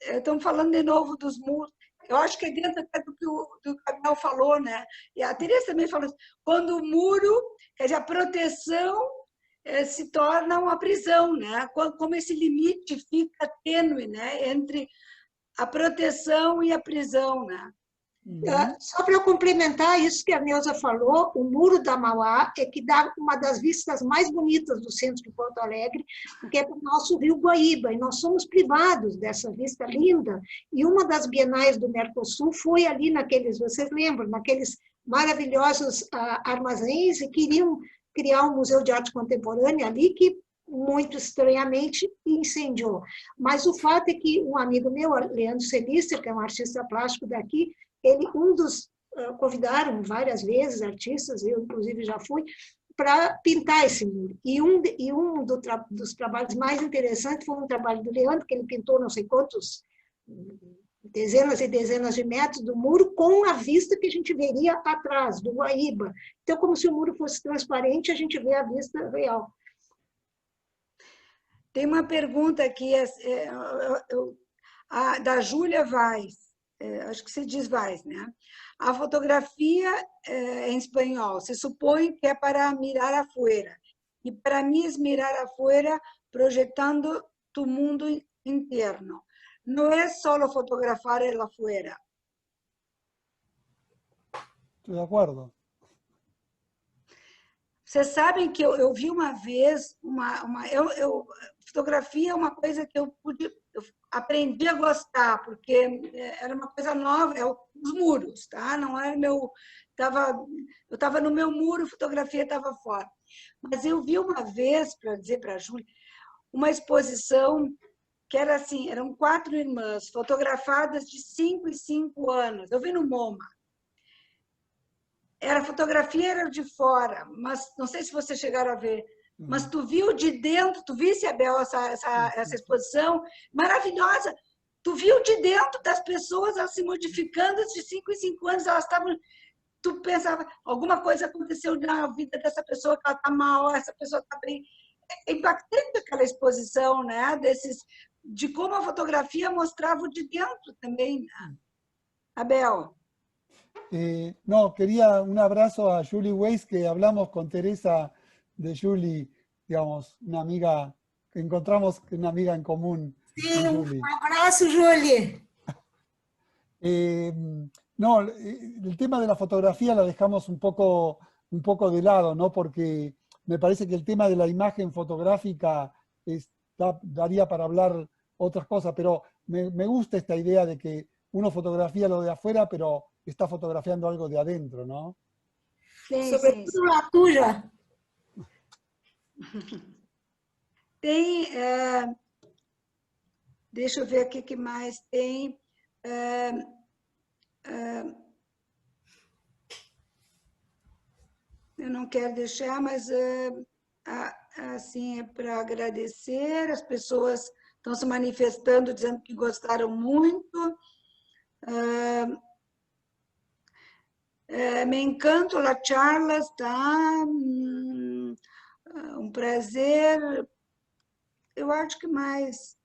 estamos falando de novo dos muros. Eu acho que é dentro até do que o Abel falou, né? E a Teresa também falou assim, quando o muro, quer dizer, a proteção se torna uma prisão, né? Como esse limite fica tênue, né? Entre a proteção e a prisão, né? Só para eu complementar isso que a Neuza falou, o Muro da Mauá é que dá uma das vistas mais bonitas do centro de Porto Alegre, que é para o nosso rio Guaíba, e nós somos privados dessa vista linda, e uma das bienais do Mercosul foi ali naqueles, vocês lembram, naqueles maravilhosos armazéns, e queriam criar um museu de arte contemporânea ali, que muito estranhamente incendiou. Mas o fato é que um amigo meu, Leandro Celister, que é um artista plástico daqui, ele, convidaram várias vezes artistas, eu inclusive já fui, para pintar esse muro. E um dos trabalhos mais interessantes foi um trabalho do Leandro, que ele pintou não sei quantos, dezenas e dezenas de metros do muro, com a vista que a gente veria atrás, do Guaíba. Então, como se o muro fosse transparente, a gente vê a vista real. Tem uma pergunta aqui, da Júlia Vaz, acho que se diz Vaz, né? A fotografia em espanhol se supõe que é para mirar afuera. E para mim es mirar afuera proyectando tu mundo interno. No es solo fotografar el afuera. Estoy de acuerdo. Vocês sabem que eu vi uma vez, fotografia é uma coisa que eu aprendi a gostar, porque era uma coisa nova, os muros, tá? Não era eu estava no meu muro, a fotografia estava fora. Mas eu vi uma vez, para dizer para a Júlia, uma exposição que era assim, eram 4 irmãs, fotografadas de 5 em 5 anos. Eu vi no MoMA. A fotografia era de fora, mas não sei se vocês chegaram a ver, mas tu viu de dentro, tu visse, Abel, essa exposição maravilhosa, tu viu de dentro das pessoas, elas se modificando de 5 em 5 anos, elas estavam, tu pensava, alguma coisa aconteceu na vida dessa pessoa, que ela está mal, essa pessoa está bem. É impactante aquela exposição, né? De como a fotografia mostrava o de dentro também, né? Abel. No, quería un abrazo a Julie Weiss, que hablamos con Teresa de Julie, digamos, una amiga, que encontramos una amiga en común. Sí, un abrazo, Julie. No, el tema de la fotografía la dejamos un poco de lado, ¿no? Porque me parece que el tema de la imagen fotográfica daría para hablar otras cosas, pero me gusta esta idea de que uno fotografía lo de afuera, pero está fotografiando algo de adentro, ¿no? Sí, sobretudo a tuya. Tem, deixa eu ver aqui o que mais tem. Eu não quero deixar, mas assim, é para agradecer. As pessoas estão se manifestando, dizendo que gostaram muito. Me encanto la charla, está um prazer. Eu acho que mais.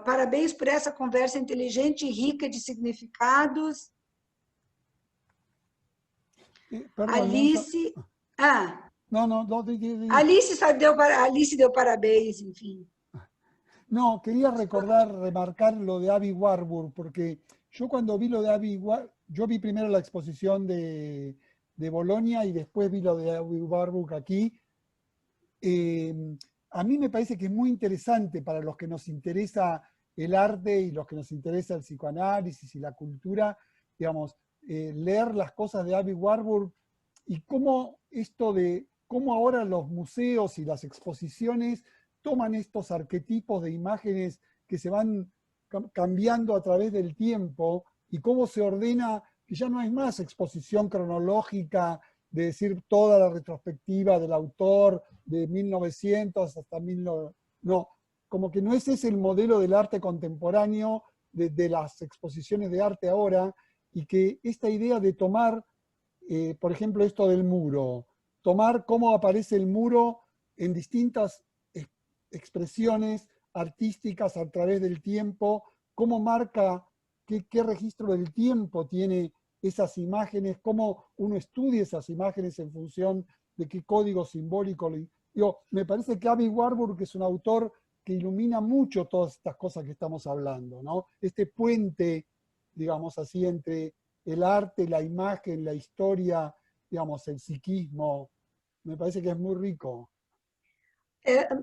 Parabéns por essa conversa inteligente e rica de significados. Perdón, Alice. No. Alice deu parabéns, enfim. No, quería remarcar lo de Abby Warburg, porque yo cuando vi lo de Abby Warburg, yo vi primero la exposición de Bolonia y después vi lo de Abby Warburg aquí. A mí me parece que es muy interesante para los que nos interesa el arte y los que nos interesa el psicoanálisis y la cultura, digamos, leer las cosas de Aby Warburg y cómo cómo ahora los museos y las exposiciones toman estos arquetipos de imágenes que se van cambiando a través del tiempo y cómo se ordena, que ya no hay más exposición cronológica de decir toda la retrospectiva del autor de 1900 hasta 1900, no, como que no ese es el modelo del arte contemporáneo, de las exposiciones de arte ahora, y que esta idea de tomar, por ejemplo, esto del muro, tomar cómo aparece el muro en distintas expresiones artísticas a través del tiempo, cómo marca, qué registro del tiempo tiene esas imágenes, cómo uno estudia esas imágenes en función de qué código simbólico. Me parece que Aby Warburg es un autor que ilumina mucho todas estas cosas que estamos hablando, ¿no? Este puente, digamos así, entre el arte, la imagen, la historia, digamos, el psiquismo, me parece que es muy rico.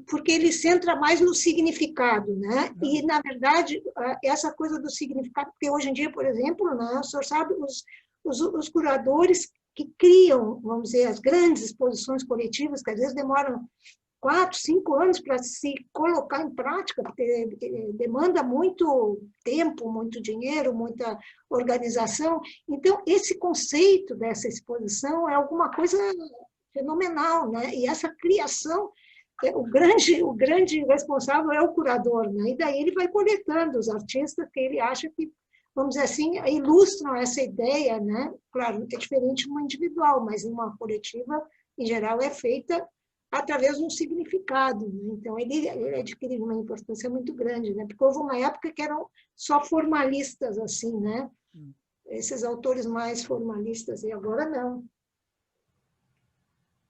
Porque ele centra mais no significado, né? E, na verdade, essa coisa do significado, porque hoje em dia, por exemplo, né, o senhor sabe, os curadores que criam, vamos dizer, as grandes exposições coletivas, que às vezes demoram 4, 5 anos para se colocar em prática, porque demanda muito tempo, muito dinheiro, muita organização. Então, esse conceito dessa exposição é alguma coisa fenomenal, né? E essa criação, o grande responsável é o curador, né? E daí ele vai coletando os artistas que ele acha que, vamos dizer assim, ilustram essa ideia, né? Claro, é diferente de uma individual, mas em uma coletiva, em geral, é feita através de um significado, né? Então, ele adquiriu uma importância muito grande, né? Porque houve uma época que eram só formalistas, assim, né? Esses autores mais formalistas, e agora não.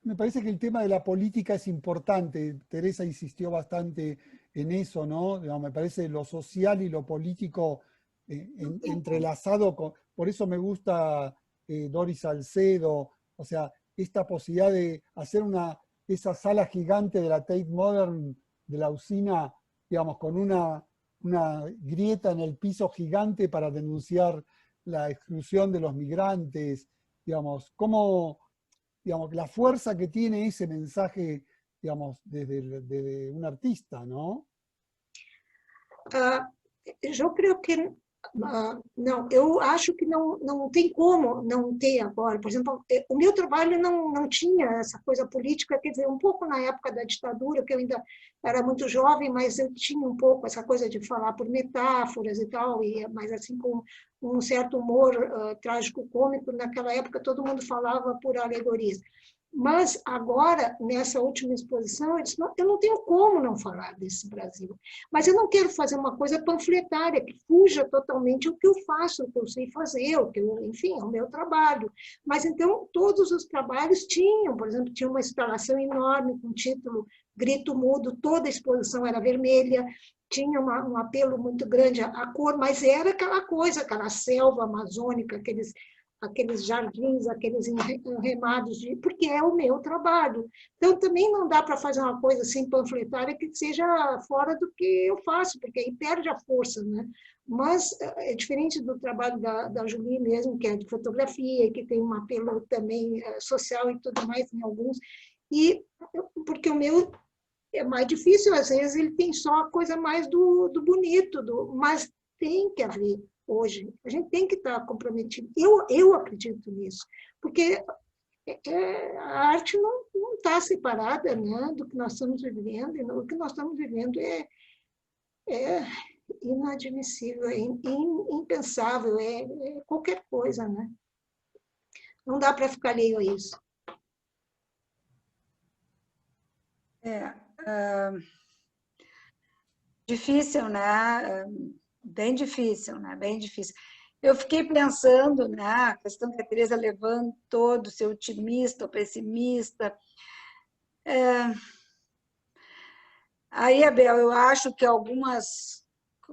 Me parece que el tema de la política es importante. Teresa insistió bastante en eso, ¿no? Digamos, me parece lo social y lo político entrelazado. Por eso me gusta Doris Salcedo, o sea, esta posibilidad de hacer esa sala gigante de la Tate Modern, de la usina, digamos, con una grieta en el piso gigante para denunciar la exclusión de los migrantes, digamos, cómo... digamos, la fuerza que tiene ese mensaje, digamos, desde un artista, ¿no? Eu creio que não, eu acho que não tem como não ter agora. Por exemplo, o meu trabalho não tinha essa coisa política, quer dizer, um pouco na época da ditadura, que eu ainda era muito jovem, mas eu tinha um pouco essa coisa de falar por metáforas e tal, mas assim com um certo humor trágico-cômico. Naquela época todo mundo falava por alegorias. Mas agora, nessa última exposição, eu disse, eu não tenho como não falar desse Brasil. Mas eu não quero fazer uma coisa panfletária, que fuja totalmente o que eu faço, o que eu sei fazer, enfim, é o meu trabalho. Mas então, todos os trabalhos tinham, por exemplo, tinha uma instalação enorme com o título Grito Mudo, toda a exposição era vermelha, tinha um apelo muito grande à cor, mas era aquela coisa, aquela selva amazônica, aqueles jardins, aqueles enremados, porque é o meu trabalho. Então, também não dá para fazer uma coisa assim panfletária que seja fora do que eu faço, porque aí perde a força, né? Mas é diferente do trabalho da Julie mesmo, que é de fotografia, que tem um apelo também social e tudo mais em alguns, e porque o meu é mais difícil, às vezes ele tem só a coisa mais do bonito, mas tem que haver. Hoje, a gente tem que estar comprometido. Eu acredito nisso, porque a arte não está separada, né, do que nós estamos vivendo, e o que nós estamos vivendo é inadmissível, é impensável, é qualquer coisa, né? Não dá para ficar alheio a isso. Difícil, né? Bem difícil, né? Bem difícil. Eu fiquei pensando, né, a questão que a Teresa levantou, do ser otimista ou pessimista. Aí, Abel, eu acho que algumas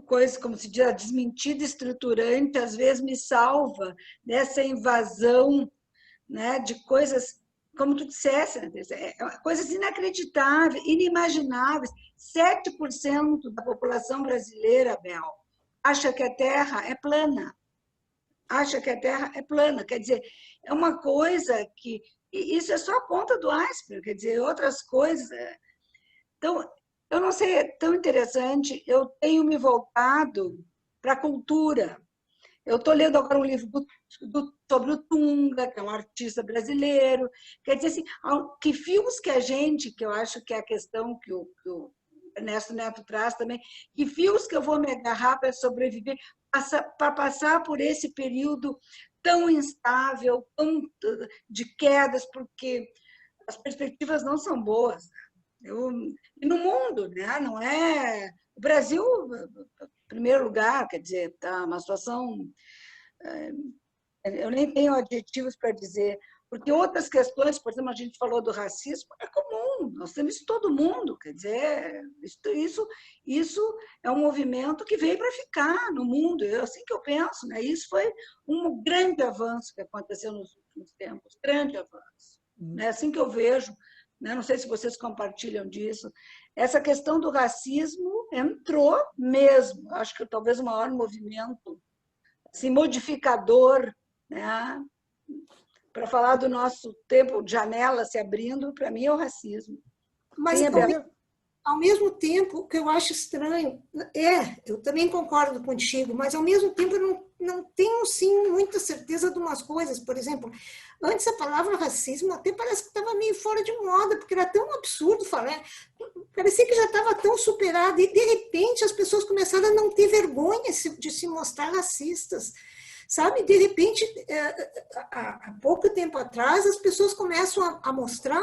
coisas, como se diz, a desmentida estruturante, às vezes me salva dessa invasão, né, de coisas como tu disseste, né? Coisas inacreditáveis, inimagináveis. 7% da população brasileira, Bel, acha que a Terra é plana. Acha que a Terra é plana. Quer dizer, é uma coisa que... Isso é só a ponta do iceberg, quer dizer, outras coisas... Então, eu não sei, é tão interessante, eu tenho me voltado para a cultura. Eu estou lendo agora um livro sobre o Tunga, que é um artista brasileiro. Quer dizer, assim, que fios que a gente, que eu acho que é a questão que o Ernesto Neto traz também, que fios que eu vou me agarrar para sobreviver, para passar por esse período tão instável, tão de quedas, porque as perspectivas não são boas. E no mundo, né? Não é... O Brasil, em primeiro lugar, quer dizer, está uma situação... Eu nem tenho adjetivos para dizer, porque outras questões, por exemplo, a gente falou do racismo, é comum, nós temos isso todo mundo, quer dizer, isso é um movimento que veio para ficar no mundo, é assim que eu penso, né? Isso foi um grande avanço que aconteceu nos últimos tempos, grande avanço, é assim que eu vejo. Não sei se vocês compartilham disso. Essa questão do racismo entrou mesmo. Acho que talvez o maior movimento assim, modificador, né? Para falar do nosso tempo de janela se abrindo, para mim é o racismo. Mas, ao mesmo tempo, o que eu acho estranho, eu também concordo contigo, mas ao mesmo tempo eu não tenho, sim, muita certeza de umas coisas. Por exemplo, antes a palavra racismo até parece que estava meio fora de moda, porque era tão absurdo falar, parecia que já estava tão superado, e de repente as pessoas começaram a não ter vergonha de se mostrar racistas. Sabe, de repente, há pouco tempo atrás, as pessoas começam a mostrar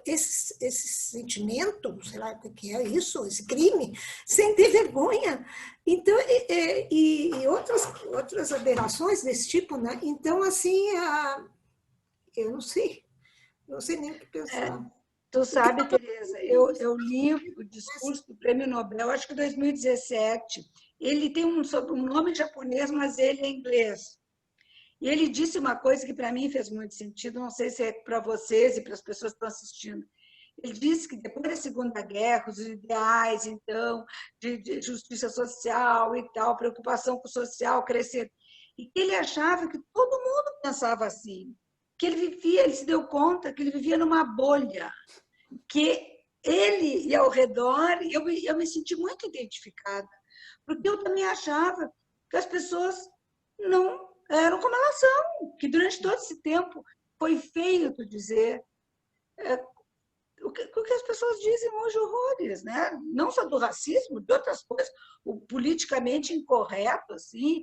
esse sentimento, sei lá o que é isso, esse crime, sem ter vergonha. Então, e outras aberrações desse tipo, né? Então, assim, eu não sei nem o que pensar. Tu sabe, Tereza, eu li o discurso do Prêmio Nobel, acho que em 2017. Ele tem um nome japonês, mas ele é inglês. E ele disse uma coisa que para mim fez muito sentido, não sei se é para vocês e para as pessoas que estão assistindo. Ele disse que depois da Segunda Guerra, os ideais, então, de justiça social e tal, preocupação com o social crescer, e que ele achava que todo mundo pensava assim, que ele se deu conta que ele vivia numa bolha, que ele e ao redor, eu me senti muito identificada, porque eu também achava que as pessoas não eram como elas são, que durante todo esse tempo foi feio tu dizer o que as pessoas dizem hoje, horrores, né? Não só do racismo, de outras coisas, o politicamente incorreto, assim,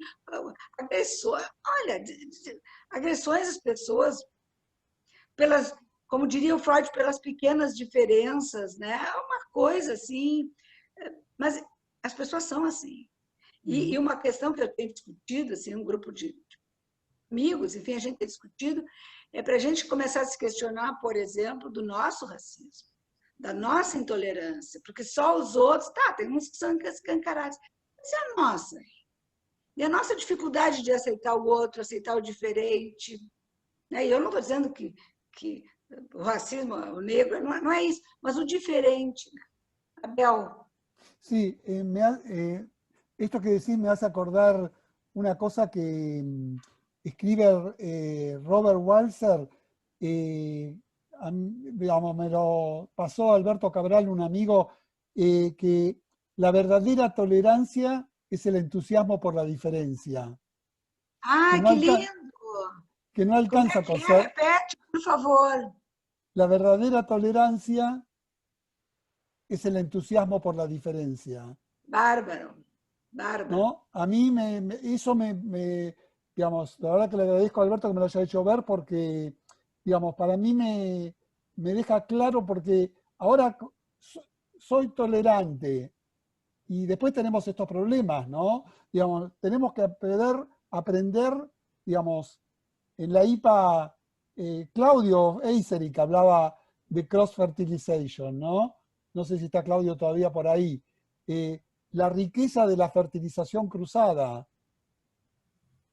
agressões, olha, agressões às pessoas pelas, como diria o Freud, pelas pequenas diferenças, né? É uma coisa assim, mas as pessoas são assim. E uma questão que eu tenho discutido, assim, um grupo de amigos, enfim, a gente tem discutido, é para a gente começar a se questionar, por exemplo, do nosso racismo, da nossa intolerância, porque só os outros, tem uns que são escancarados, mas é a nossa. E a nossa dificuldade de aceitar o outro, aceitar o diferente. Né? E eu não estou dizendo que o racismo, o negro, não é isso, mas o diferente. Abel. Sí, esto que decís me hace acordar una cosa que escribe Robert Walser, digamos, me lo pasó Alberto Cabral, un amigo, que la verdadera tolerancia es el entusiasmo por la diferencia. Ah, que lindo! Que no alcanza con ser... Repete, por favor. La verdadera tolerancia es el entusiasmo por la diferencia. Bárbaro, bárbaro. ¿No? A mí eso digamos, la verdad que le agradezco a Alberto que me lo haya hecho ver porque, digamos, para mí me deja claro porque ahora soy tolerante y después tenemos estos problemas, ¿no? Digamos, tenemos que aprender, digamos, en la IPA, Claudio Eiseric hablaba de cross-fertilization, ¿no? No sé si está Claudio todavía por ahí. La riqueza de la fertilización cruzada,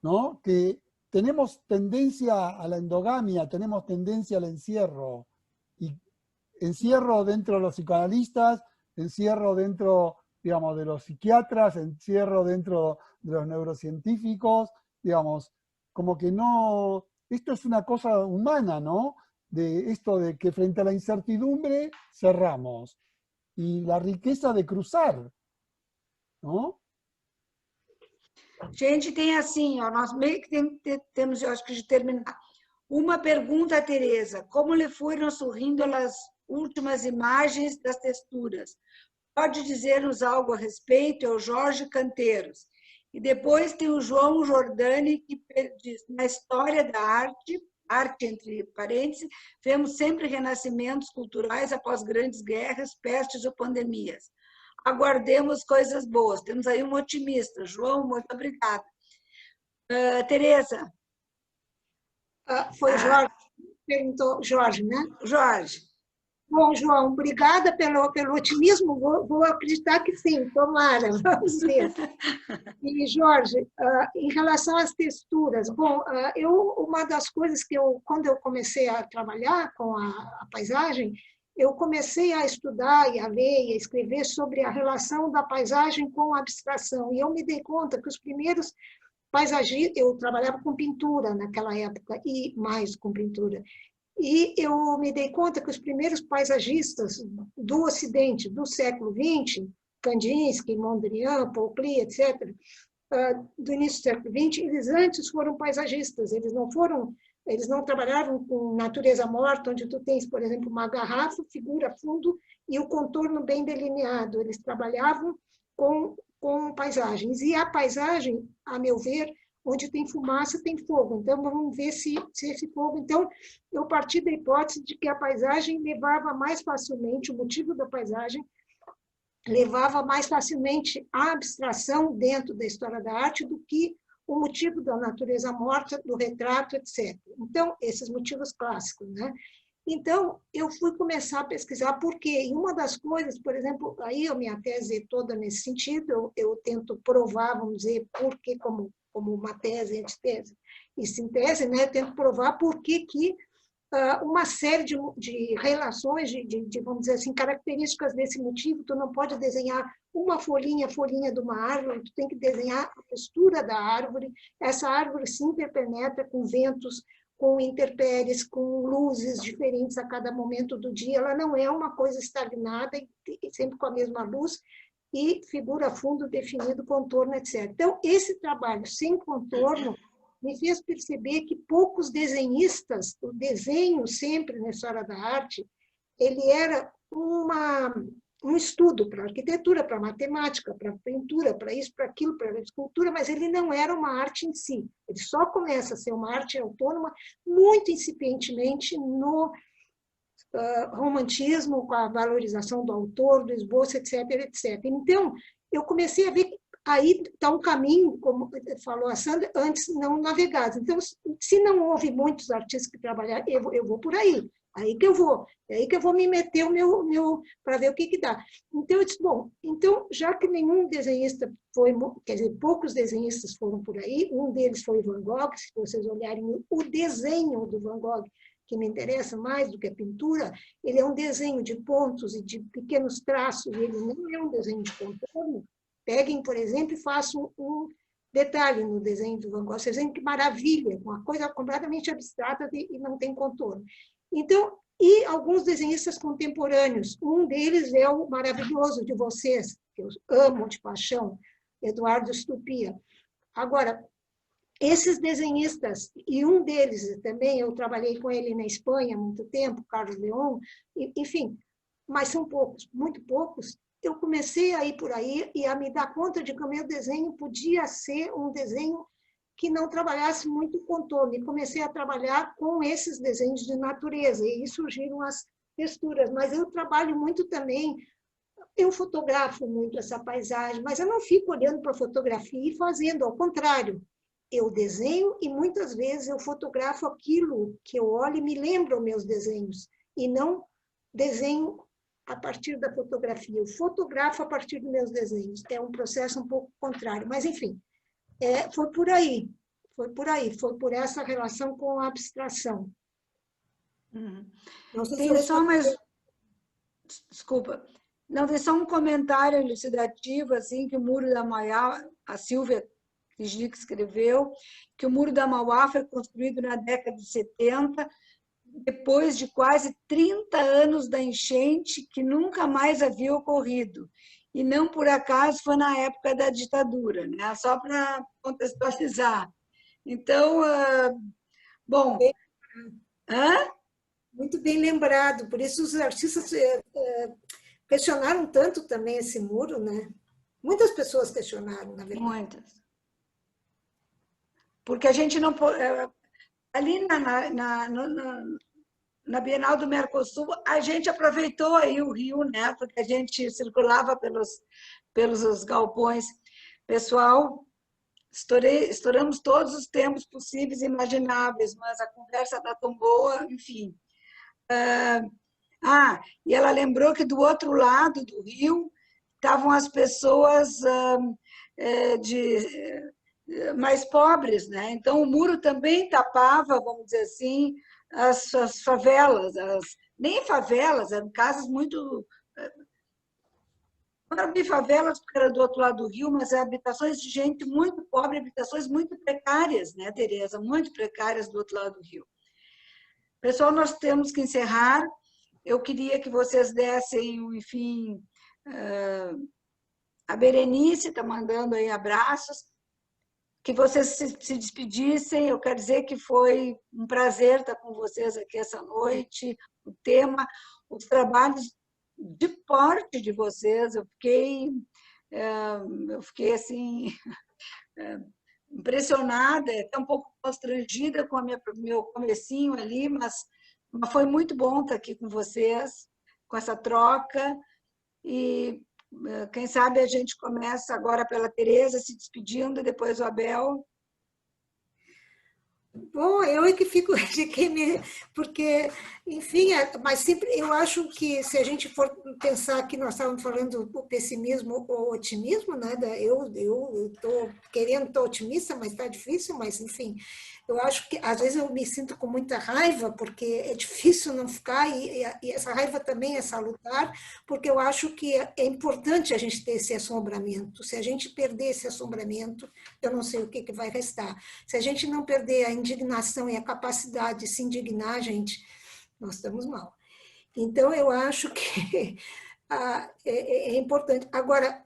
¿no? Que tenemos tendencia a la endogamia, tenemos tendencia al encierro. Y encierro dentro de los psicoanalistas, encierro dentro, digamos, de los psiquiatras, encierro dentro de los neurocientíficos, digamos, como que no... Esto es una cosa humana, ¿no? De esto de que frente a la incertidumbre cerramos. E a riqueza de cruzar, não? Gente, tem assim, ó, nós meio que temos, eu acho que de terminar. Uma pergunta, Tereza, como lhe foram sorrindo as últimas imagens das texturas? Pode dizer-nos algo a respeito? É o Jorge Canteiros. E depois tem o João Jordani, que diz, na história da arte, arte entre parênteses, vemos sempre renascimentos culturais após grandes guerras, pestes ou pandemias. Aguardemos coisas boas. Temos aí um otimista. João, muito obrigada. Tereza. Foi Jorge, perguntou, Jorge, né? Jorge. Bom, João, obrigada pelo otimismo. Vou acreditar que sim, tomara, vamos ver. E, Jorge, em relação às texturas, bom, uma das coisas que quando eu comecei a trabalhar com a paisagem, eu comecei a estudar e a ler e a escrever sobre a relação da paisagem com a abstração. E eu me dei conta que os primeiros paisagistas, eu trabalhava com pintura naquela época, e mais com pintura, e eu me dei conta que os primeiros paisagistas do Ocidente, do século XX, Kandinsky, Mondrian, Paul Klee, etc., do início do século XX, eles antes foram paisagistas, eles não trabalhavam com natureza morta, onde tu tens, por exemplo, uma garrafa, figura, fundo e o contorno bem delineado. Eles trabalhavam com paisagens. E a paisagem, a meu ver, onde tem fumaça, tem fogo. Então, vamos ver se esse fogo... Então, eu parti da hipótese de que a paisagem levava mais facilmente, o motivo da paisagem levava mais facilmente a abstração dentro da história da arte do que o motivo da natureza morta, do retrato, etc. Então, esses motivos clássicos, né? Então, eu fui começar a pesquisar por quê. E uma das coisas, por exemplo, aí a minha tese é toda nesse sentido, eu tento provar, vamos dizer, por que, como uma tese, antitese e sintese, né? Eu tento provar por que uma série de relações, vamos dizer assim, características desse motivo, tu não pode desenhar uma folhinha de uma árvore, tu tem que desenhar a textura da árvore, essa árvore se interpenetra com ventos, com intempéries, com luzes diferentes a cada momento do dia, ela não é uma coisa estagnada e sempre com a mesma luz, e figura fundo definido, contorno, etc. Então, esse trabalho sem contorno me fez perceber que poucos desenhistas, o desenho sempre na história da arte, ele era um estudo para arquitetura, para matemática, para pintura, para isso, para aquilo, para escultura, mas ele não era uma arte em si. Ele só começa a ser uma arte autônoma muito incipientemente no romantismo, com a valorização do autor, do esboço, etc., etc. Então, eu comecei a ver que aí está um caminho, como falou a Sandra, antes não navegado. Então, se não houve muitos artistas que trabalharam, eu vou por aí. Aí que eu vou. É aí que eu vou me meter o meu para ver o que dá. Então, eu disse, bom, então, já que nenhum desenhista foi, quer dizer, poucos desenhistas foram por aí, um deles foi Van Gogh, se vocês olharem o desenho do Van Gogh, que me interessa mais do que a pintura, ele é um desenho de pontos e de pequenos traços, ele não é um desenho de contorno. Peguem, por exemplo, e façam um detalhe no desenho do Van Gogh. Vocês veem que maravilha, uma coisa completamente abstrata e não tem contorno. Então, e alguns desenhistas contemporâneos, um deles é o maravilhoso de vocês, que eu amo de paixão, Eduardo Stupia. Agora, esses desenhistas, e um deles também, eu trabalhei com ele na Espanha há muito tempo, Carlos León, enfim, mas são poucos, muito poucos. Eu comecei a ir por aí e a me dar conta de que o meu desenho podia ser um desenho que não trabalhasse muito contorno. E comecei a trabalhar com esses desenhos de natureza, e aí surgiram as texturas. Mas eu trabalho muito também, eu fotografo muito essa paisagem, mas eu não fico olhando para a fotografia e fazendo, ao contrário. Eu desenho e muitas vezes eu fotografo aquilo que eu olho e me lembro meus desenhos, e não desenho a partir da fotografia. Eu fotografo a partir dos meus desenhos. É um processo um pouco contrário, mas enfim, foi por aí. Foi por aí, foi por essa relação com a abstração. Não sei se Tem só mais... Desculpa. Não, tem só um comentário elucidativo, assim, que o Muro da Mauá, a Silvia Kijlik escreveu, que o Muro da Mauá foi construído na década de 70, depois de quase 30 anos da enchente, que nunca mais havia ocorrido. E não por acaso foi na época da ditadura, né? Só para contextualizar. Então, bom... Hã? Muito bem lembrado, por isso os artistas questionaram tanto também esse muro, né? Muitas pessoas questionaram, na verdade. Muitas. Porque a gente não... Ali na Bienal do Mercosul, a gente aproveitou aí o Rio, né? Porque a gente circulava pelos galpões. Pessoal, estouramos todos os tempos possíveis e imagináveis, mas a conversa está tão boa, enfim. E ela lembrou que do outro lado do rio estavam as pessoas mais pobres, né? Então o muro também tapava, vamos dizer assim, as favelas, nem favelas, eram casas muito... Não eram bem favelas, porque era do outro lado do rio, mas habitações de gente muito pobre, habitações muito precárias, né, Tereza? Muito precárias do outro lado do rio. Pessoal, nós temos que encerrar. Eu queria que vocês dessem, enfim, a Berenice está mandando aí abraços, que vocês se despedissem. Eu quero dizer que foi um prazer estar com vocês aqui essa noite. O tema, os trabalhos de porte de vocês, eu fiquei assim, impressionada, até um pouco constrangida com meu comecinho ali, mas foi muito bom estar aqui com vocês, com essa troca, e quem sabe a gente começa agora pela Tereza se despedindo, depois o Abel. Bom, eu é que fico, porque, enfim, mas sempre eu acho que se a gente for pensar que nós estávamos falando do pessimismo ou otimismo, né? Eu estou querendo, estou otimista, mas está difícil, mas enfim, eu acho que às vezes eu me sinto com muita raiva, porque é difícil não ficar, e essa raiva também é salutar, porque eu acho que é importante a gente ter esse assombramento. Se a gente perder esse assombramento, eu não sei o que vai restar. Se a gente não perder a indignação e a capacidade de se indignar, gente, nós estamos mal. Então, eu acho que é importante. Agora,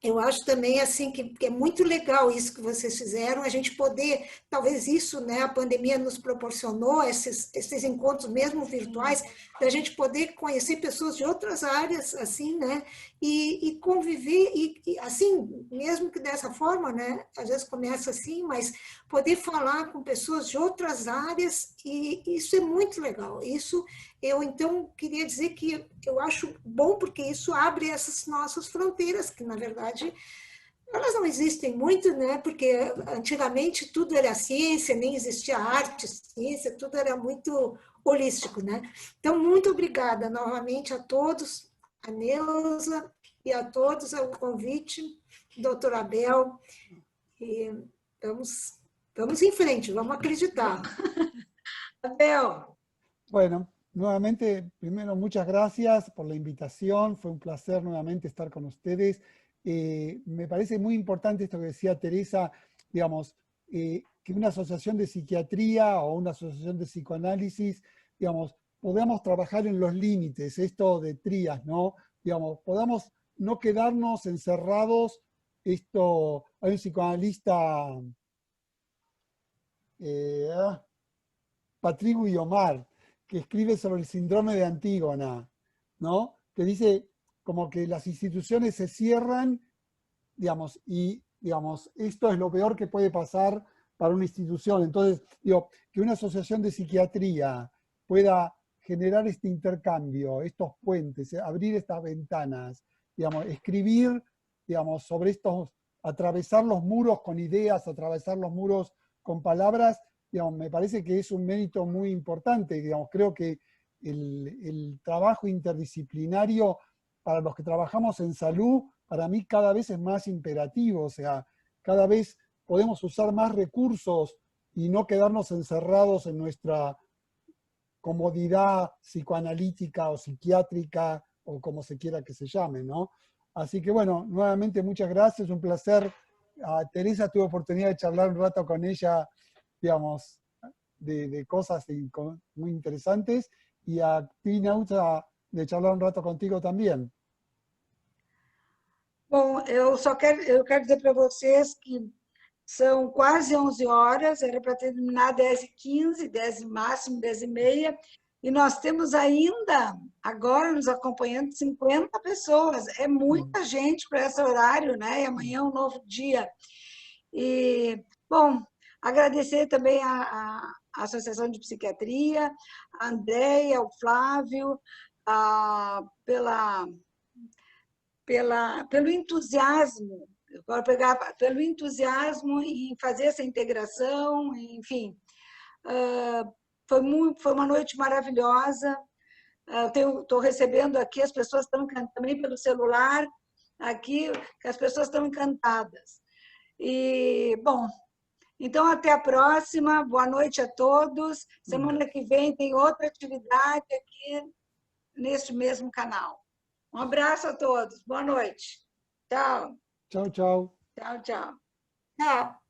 eu acho também assim que é muito legal isso que vocês fizeram, a gente poder, talvez isso, né, a pandemia nos proporcionou esses encontros mesmo virtuais, da gente poder conhecer pessoas de outras áreas, assim, né, e conviver, e assim, mesmo que dessa forma, né, às vezes começa assim, mas poder falar com pessoas de outras áreas, e isso é muito legal. Isso, eu então queria dizer que eu acho bom, porque isso abre essas nossas fronteiras, que na verdade elas não existem muito, né? Porque antigamente tudo era ciência, nem existia arte, ciência, tudo era muito holístico, né? Então, muito obrigada novamente a todos, a Neuza e a todos ao convite, doutor Abel, e vamos em frente, vamos acreditar. Abel. Bueno, nuevamente, primero, muchas gracias por la invitación. Fue un placer nuevamente estar con ustedes. Me parece muy importante esto que decía Teresa, digamos, que una asociación de psiquiatría o una asociación de psicoanálisis, digamos, podamos trabajar en los límites, esto de Trías, ¿no? Digamos, podamos no quedarnos encerrados. Hay un psicoanalista, Patrick Guiomard, que escribe sobre el síndrome de Antígona, ¿no? Que dice como que las instituciones se cierran, digamos, y digamos, esto es lo peor que puede pasar para una institución. Entonces, digo, que una asociación de psiquiatría pueda generar este intercambio, estos puentes, abrir estas ventanas, digamos, escribir, digamos, sobre estos, atravesar los muros con ideas, atravesar los muros con palabras, digamos, me parece que es un mérito muy importante. Digamos, creo que el trabajo interdisciplinario para los que trabajamos en salud, para mí cada vez es más imperativo. O sea, cada vez podemos usar más recursos y no quedarnos encerrados en nuestra comodidad psicoanalítica o psiquiátrica o como se quiera que se llame, ¿no? Así que bueno, nuevamente muchas gracias, un placer. A Teresa tuve oportunidad de charlar un rato con ella, digamos, de cosas muy interesantes, y a Pinauta de charlar um rato contigo também. Bom, eu quero dizer para vocês que são quase 11 horas, era para terminar 10h15, 10 máximo, 10h30, e nós temos ainda, agora, nos acompanhando, 50 pessoas. É muita gente para esse horário, né? E amanhã é um novo dia. E, bom, agradecer também a Associação de Psiquiatria, a Andréia, o Flávio, pelo entusiasmo, pelo entusiasmo em fazer essa integração, enfim. Foi uma noite maravilhosa. Estou recebendo aqui, as pessoas estão também pelo celular, aqui, que as pessoas estão encantadas. E, bom, então até a próxima, boa noite a todos. Semana que vem tem outra atividade aqui neste mesmo canal. Um abraço a todos, boa noite. Tchau. Tchau, tchau. Tchau, tchau. Tchau.